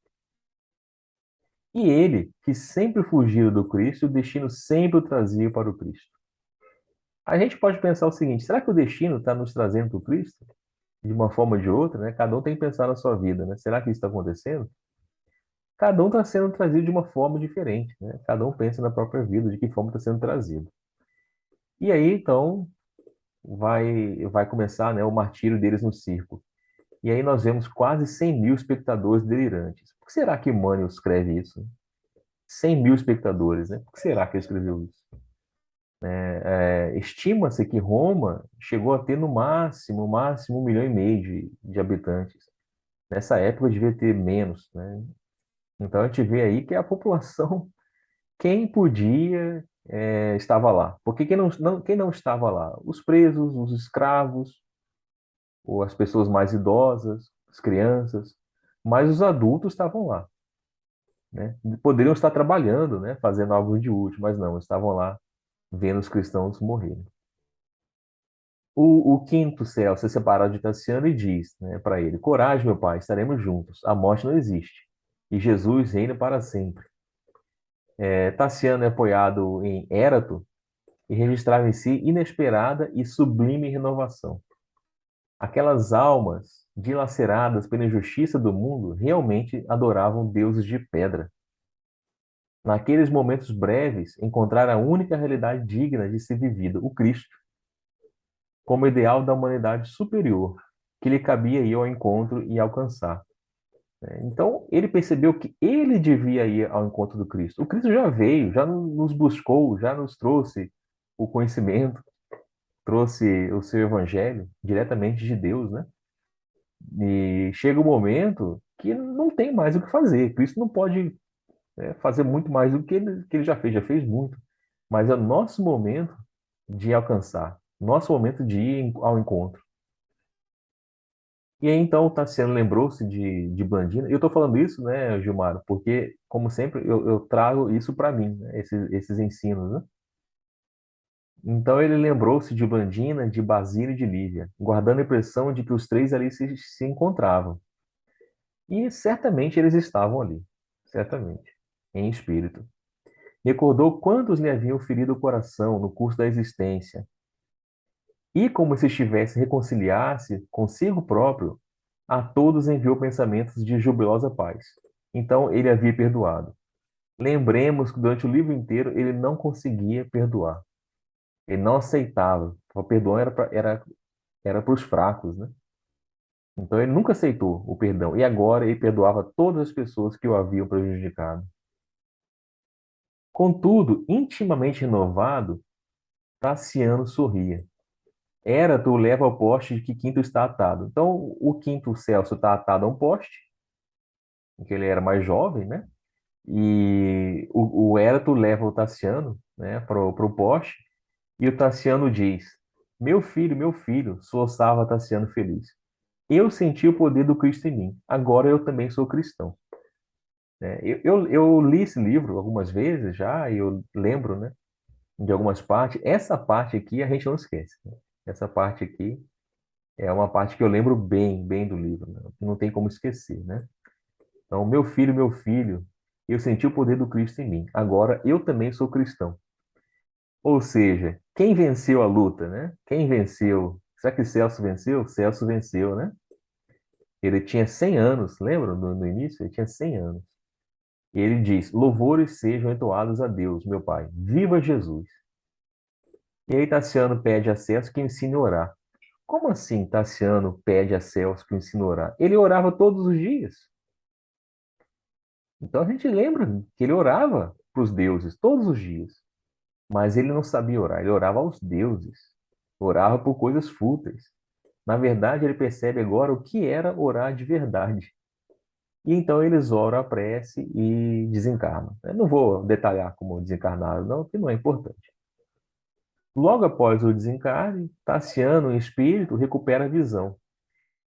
E ele, que sempre fugiu do Cristo, o destino sempre o trazia para o Cristo. A gente pode pensar o seguinte: será que o destino está nos trazendo para o Cristo? De uma forma ou de outra, né? Cada um tem que pensar na sua vida, né? Será que isso está acontecendo? Cada um está sendo trazido de uma forma diferente, né? Cada um pensa na própria vida, de que forma está sendo trazido. E aí, então, vai começar, né, o martírio deles no circo. E aí nós vemos quase 100 mil espectadores delirantes. Por que será que Emmanuel escreve isso? 100 mil espectadores, né? Por que será que ele escreveu isso? Estima-se que Roma chegou a ter no máximo 1,5 milhão de habitantes. Nessa época devia ter menos, né? Então a gente vê aí que a população, quem podia, estava lá. Porque quem não estava lá? Os presos, os escravos, ou as pessoas mais idosas, as crianças, mas os adultos estavam lá, né? Poderiam estar trabalhando, né? Fazendo algo de útil, mas não, estavam lá vendo os cristãos morrerem. O quinto céu se separa de Tassiano e diz, né, para ele: coragem, meu pai, estaremos juntos. A morte não existe. E Jesus reina para sempre. Tassiano é apoiado em Érato e registrava em si inesperada e sublime renovação. Aquelas almas dilaceradas pela injustiça do mundo realmente adoravam deuses de pedra. Naqueles momentos breves, encontraram a única realidade digna de ser vivida, o Cristo, como ideal da humanidade superior, que lhe cabia ir ao encontro e alcançar. Então, ele percebeu que ele devia ir ao encontro do Cristo. O Cristo já veio, já nos buscou, já nos trouxe o conhecimento, trouxe o seu evangelho diretamente de Deus, né? E chega um momento que não tem mais o que fazer. Cristo não pode, fazer muito mais do que ele já fez muito. Mas é o nosso momento de alcançar, nosso momento de ir ao encontro. E aí, então, o Tassiano lembrou-se de Blandina. Eu estou falando isso, né, Gilmar, porque, como sempre, eu trago isso para mim, né, esses ensinos, né? Então, ele lembrou-se de Blandina, de Basílio e de Lívia, guardando a impressão de que os três ali se encontravam. E certamente eles estavam ali, certamente, em espírito. Recordou quantos lhe haviam ferido o coração no curso da existência, e como se estivesse reconciliar-se consigo próprio, a todos enviou pensamentos de jubilosa paz. Então ele havia perdoado. Lembremos que durante o livro inteiro ele não conseguia perdoar. Ele não aceitava. O perdão era para os fracos, né? Então ele nunca aceitou o perdão. E agora ele perdoava todas as pessoas que o haviam prejudicado. Contudo, intimamente renovado, Tassiano sorria. Érato leva ao poste de que Quinto está atado. Então, o Quinto Celso está atado a um poste, porque ele era mais jovem, né? E o Érato leva o Tassiano, né, para o poste, e o Tassiano diz: meu filho, soluçava Tassiano feliz. Eu senti o poder do Cristo em mim, agora eu também sou cristão. Eu li esse livro algumas vezes já, e eu lembro, né, de algumas partes. Essa parte aqui a gente não esquece, né? Essa parte aqui é uma parte que eu lembro bem do livro, né? Não tem como esquecer, né? Então, meu filho, eu senti o poder do Cristo em mim. Agora eu também sou cristão. Ou seja, quem venceu a luta, né? Quem venceu? Será que Celso venceu? Celso venceu, né? Ele tinha 100 anos, lembra no início? Ele tinha 100 anos. E ele diz: louvores sejam entoados a Deus, meu Pai. Viva Jesus! E aí Tassiano pede a Celso que ensine a orar. Como assim Tassiano pede a Celso que ensine a orar? Ele orava todos os dias. Então a gente lembra que ele orava para os deuses todos os dias. Mas ele não sabia orar, ele orava aos deuses. Orava por coisas fúteis. Na verdade, ele percebe agora o que era orar de verdade. E então eles oram a prece e desencarnam. Eu não vou detalhar como desencarnaram, não, porque não é importante. Logo após o desencarne, Tassiano, em espírito, recupera a visão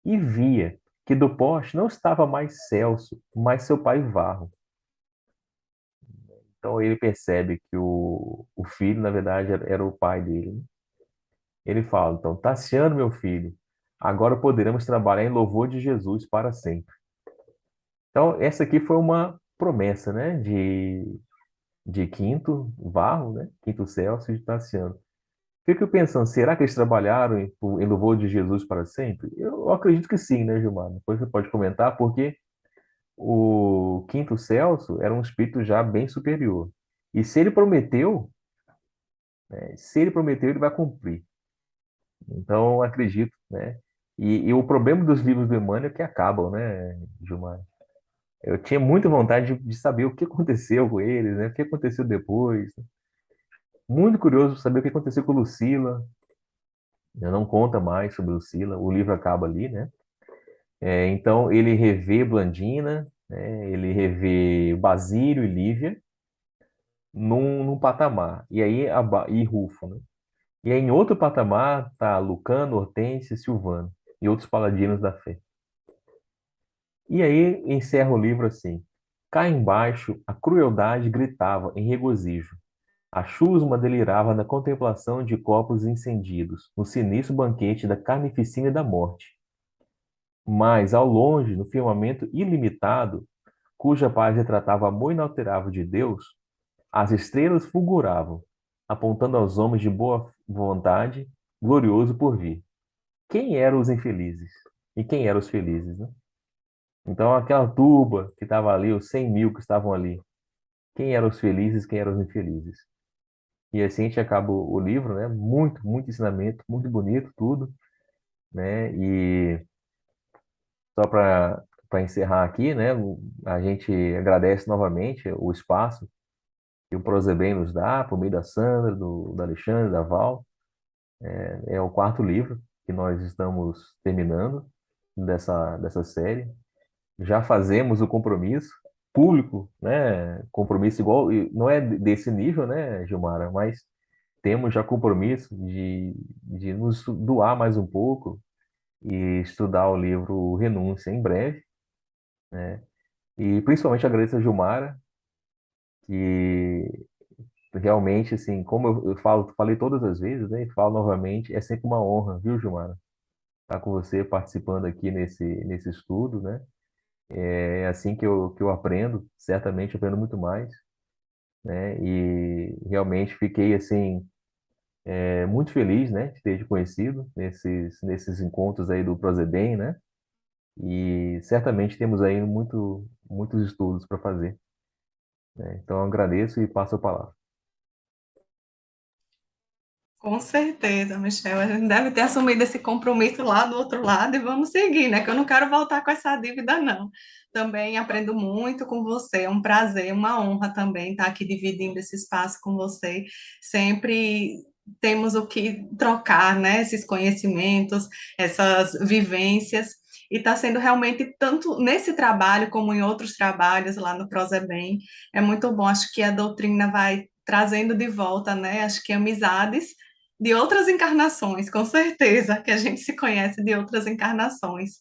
e via que do poste não estava mais Celso, mas seu pai Varro. Então ele percebe que o filho, na verdade, era o pai dele, né? Ele fala, então, Tassiano, meu filho, agora poderemos trabalhar em louvor de Jesus para sempre. Então, essa aqui foi uma promessa, né, de Quinto Varro, né, Quinto Celso e de Tassiano. Fico pensando, será que eles trabalharam em louvor de Jesus para sempre? Eu acredito que sim, né, Gilmar? Depois você pode comentar, porque o Quinto Celso era um espírito já bem superior. E se ele prometeu, né, se ele prometeu, ele vai cumprir. Então, eu acredito, né? E o problema dos livros do Emmanuel é que acabam, né, Gilmar? Eu tinha muita vontade de saber o que aconteceu com eles, né? O que aconteceu depois. Muito curioso saber o que aconteceu com Lucila. Não conta mais sobre Lucila, o livro acaba ali, né? Então ele revê Blandina, né? Ele revê Basílio e Lívia num patamar. E aí e Rufo, né? E aí em outro patamar tá Lucano, Hortência e Silvano e outros paladinos da fé. E aí encerra o livro assim: cá embaixo a crueldade gritava em regozijo. A chusma delirava na contemplação de corpos incendidos, no sinistro banquete da carnificina e da morte. Mas, ao longe, no firmamento ilimitado, cuja paz retratava o amor inalterável de Deus, as estrelas fulguravam, apontando aos homens de boa vontade, glorioso por vir. Quem eram os infelizes? E quem eram os felizes, né? Então, aquela turba que estava ali, os 100 mil que estavam ali, quem eram os felizes, quem eram os infelizes? E assim a gente acaba o livro, né? Muito, muito ensinamento, muito bonito tudo, né? E só para encerrar aqui, né? A gente agradece novamente o espaço que o Prozebem nos dá, por meio da Sandra, do Alexandre, da Val. É o quarto livro que nós estamos terminando dessa série. Já fazemos o compromisso público, né? Compromisso igual, não é desse nível, né, Gilmara, mas temos já compromisso de nos doar mais um pouco e estudar o livro Renúncia em breve, né? E principalmente agradeço a Gilmara, que realmente, assim, como eu falei todas as vezes, né, e falo novamente, é sempre uma honra, viu, Gilmara, estar com você participando aqui nesse estudo, né? É assim que eu aprendo, certamente aprendo muito mais, né? E realmente fiquei, assim, muito feliz, né, de ter te conhecido nesses encontros aí do Prozedem, né? E certamente temos aí muitos estudos para fazer, né? Então eu agradeço e passo a palavra. Com certeza, Michel. A gente deve ter assumido esse compromisso lá do outro lado e vamos seguir, né? Que eu não quero voltar com essa dívida, não. Também aprendo muito com você. É um prazer, uma honra também estar aqui dividindo esse espaço com você. Sempre temos o que trocar, né? Esses conhecimentos, essas vivências. E está sendo realmente, tanto nesse trabalho como em outros trabalhos lá no Prozebem, é muito bom. Acho que a doutrina vai trazendo de volta, né? Acho que amizades de outras encarnações, com certeza, que a gente se conhece de outras encarnações.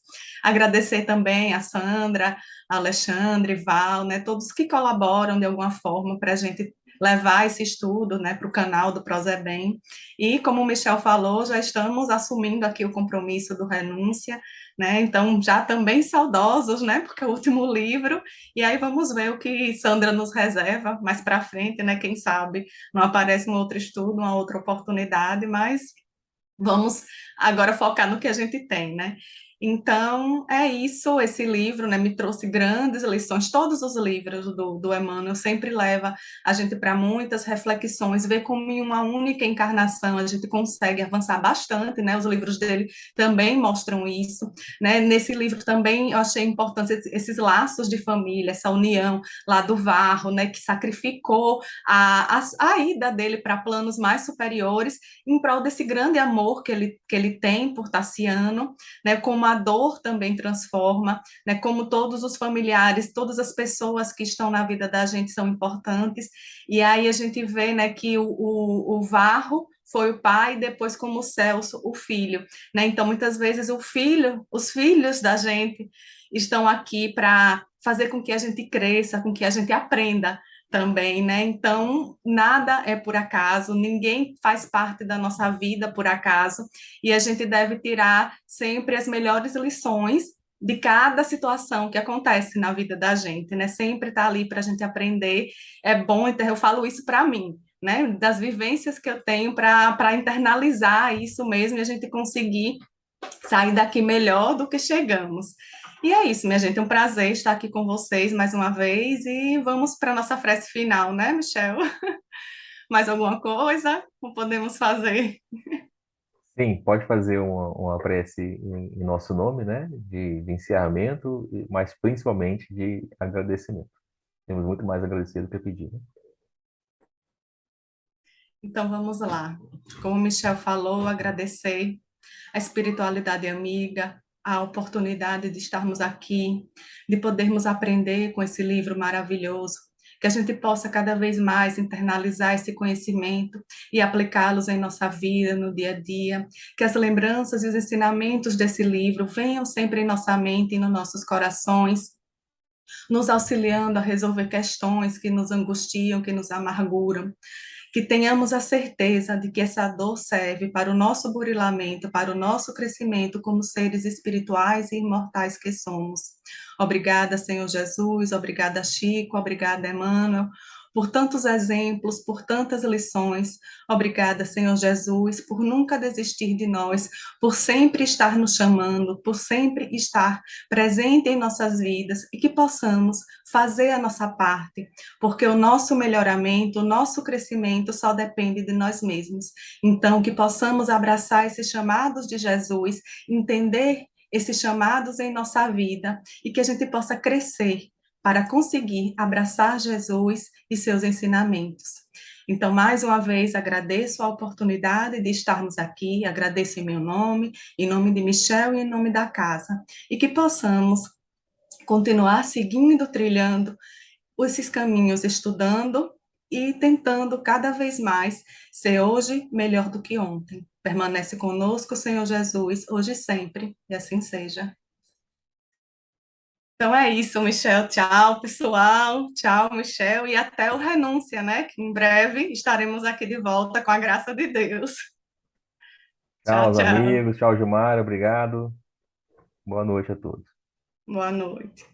Agradecer também a Sandra, a Alexandre, Val, né, todos que colaboram de alguma forma para a gente levar esse estudo, né, para o canal do Prozebem. E, como o Michel falou, já estamos assumindo aqui o compromisso do Renúncia, né, então já também saudosos, né, porque é o último livro, e aí vamos ver o que Sandra nos reserva mais para frente, né, quem sabe não aparece um outro estudo, uma outra oportunidade, mas vamos agora focar no que a gente tem, né? Então, é isso, esse livro, né, me trouxe grandes lições. Todos os livros do Emmanuel sempre leva a gente para muitas reflexões, ver como em uma única encarnação a gente consegue avançar bastante, né? Os livros dele também mostram isso, né? Nesse livro também eu achei importante esses laços de família, essa união lá do Varro, né, que sacrificou a ida dele para planos mais superiores em prol desse grande amor que ele tem por Tassiano, né, como a dor também transforma, né, como todos os familiares, todas as pessoas que estão na vida da gente são importantes, e aí a gente vê, né, que o Varro foi o pai, depois como o Celso, o filho, né, então muitas vezes os filhos da gente estão aqui para fazer com que a gente cresça, com que a gente aprenda também, né? Então, nada é por acaso, ninguém faz parte da nossa vida por acaso, e a gente deve tirar sempre as melhores lições de cada situação que acontece na vida da gente, né? Sempre tá ali para a gente aprender. É bom, então eu falo isso para mim, né? Das vivências que eu tenho para internalizar isso mesmo e a gente conseguir sair daqui melhor do que chegamos. E é isso, minha gente, é um prazer estar aqui com vocês mais uma vez e vamos para a nossa prece final, né, Michel? Mais alguma coisa? Não podemos fazer? Sim, pode fazer uma prece em nosso nome, né? De encerramento, mas principalmente de agradecimento. Temos muito mais agradecido que pedir, né? Então vamos lá. Como o Michel falou, agradecer a espiritualidade amiga, a oportunidade de estarmos aqui, de podermos aprender com esse livro maravilhoso, que a gente possa cada vez mais internalizar esse conhecimento e aplicá-los em nossa vida, no dia a dia, que as lembranças e os ensinamentos desse livro venham sempre em nossa mente e nos nossos corações, nos auxiliando a resolver questões que nos angustiam, que nos amarguram, que tenhamos a certeza de que essa dor serve para o nosso burilamento, para o nosso crescimento como seres espirituais e imortais que somos. Obrigada, Senhor Jesus, obrigada, Chico, obrigada, Emmanuel, por tantos exemplos, por tantas lições. Obrigada, Senhor Jesus, por nunca desistir de nós, por sempre estar nos chamando, por sempre estar presente em nossas vidas e que possamos fazer a nossa parte, porque o nosso melhoramento, o nosso crescimento só depende de nós mesmos. Então, que possamos abraçar esses chamados de Jesus, entender esses chamados em nossa vida e que a gente possa crescer para conseguir abraçar Jesus e seus ensinamentos. Então, mais uma vez, agradeço a oportunidade de estarmos aqui, agradeço em meu nome, em nome de Michel e em nome da casa, e que possamos continuar seguindo, trilhando esses caminhos, estudando e tentando cada vez mais ser hoje melhor do que ontem. Permanece conosco, Senhor Jesus, hoje e sempre, e assim seja. Então é isso, Michel. Tchau, pessoal. Tchau, Michel. E até o Renúncia, né? Que em breve estaremos aqui de volta com a graça de Deus. Tchau, Tchau, os tchau. amigos. Tchau, Gilmar. Obrigado. Boa noite a todos. Boa noite.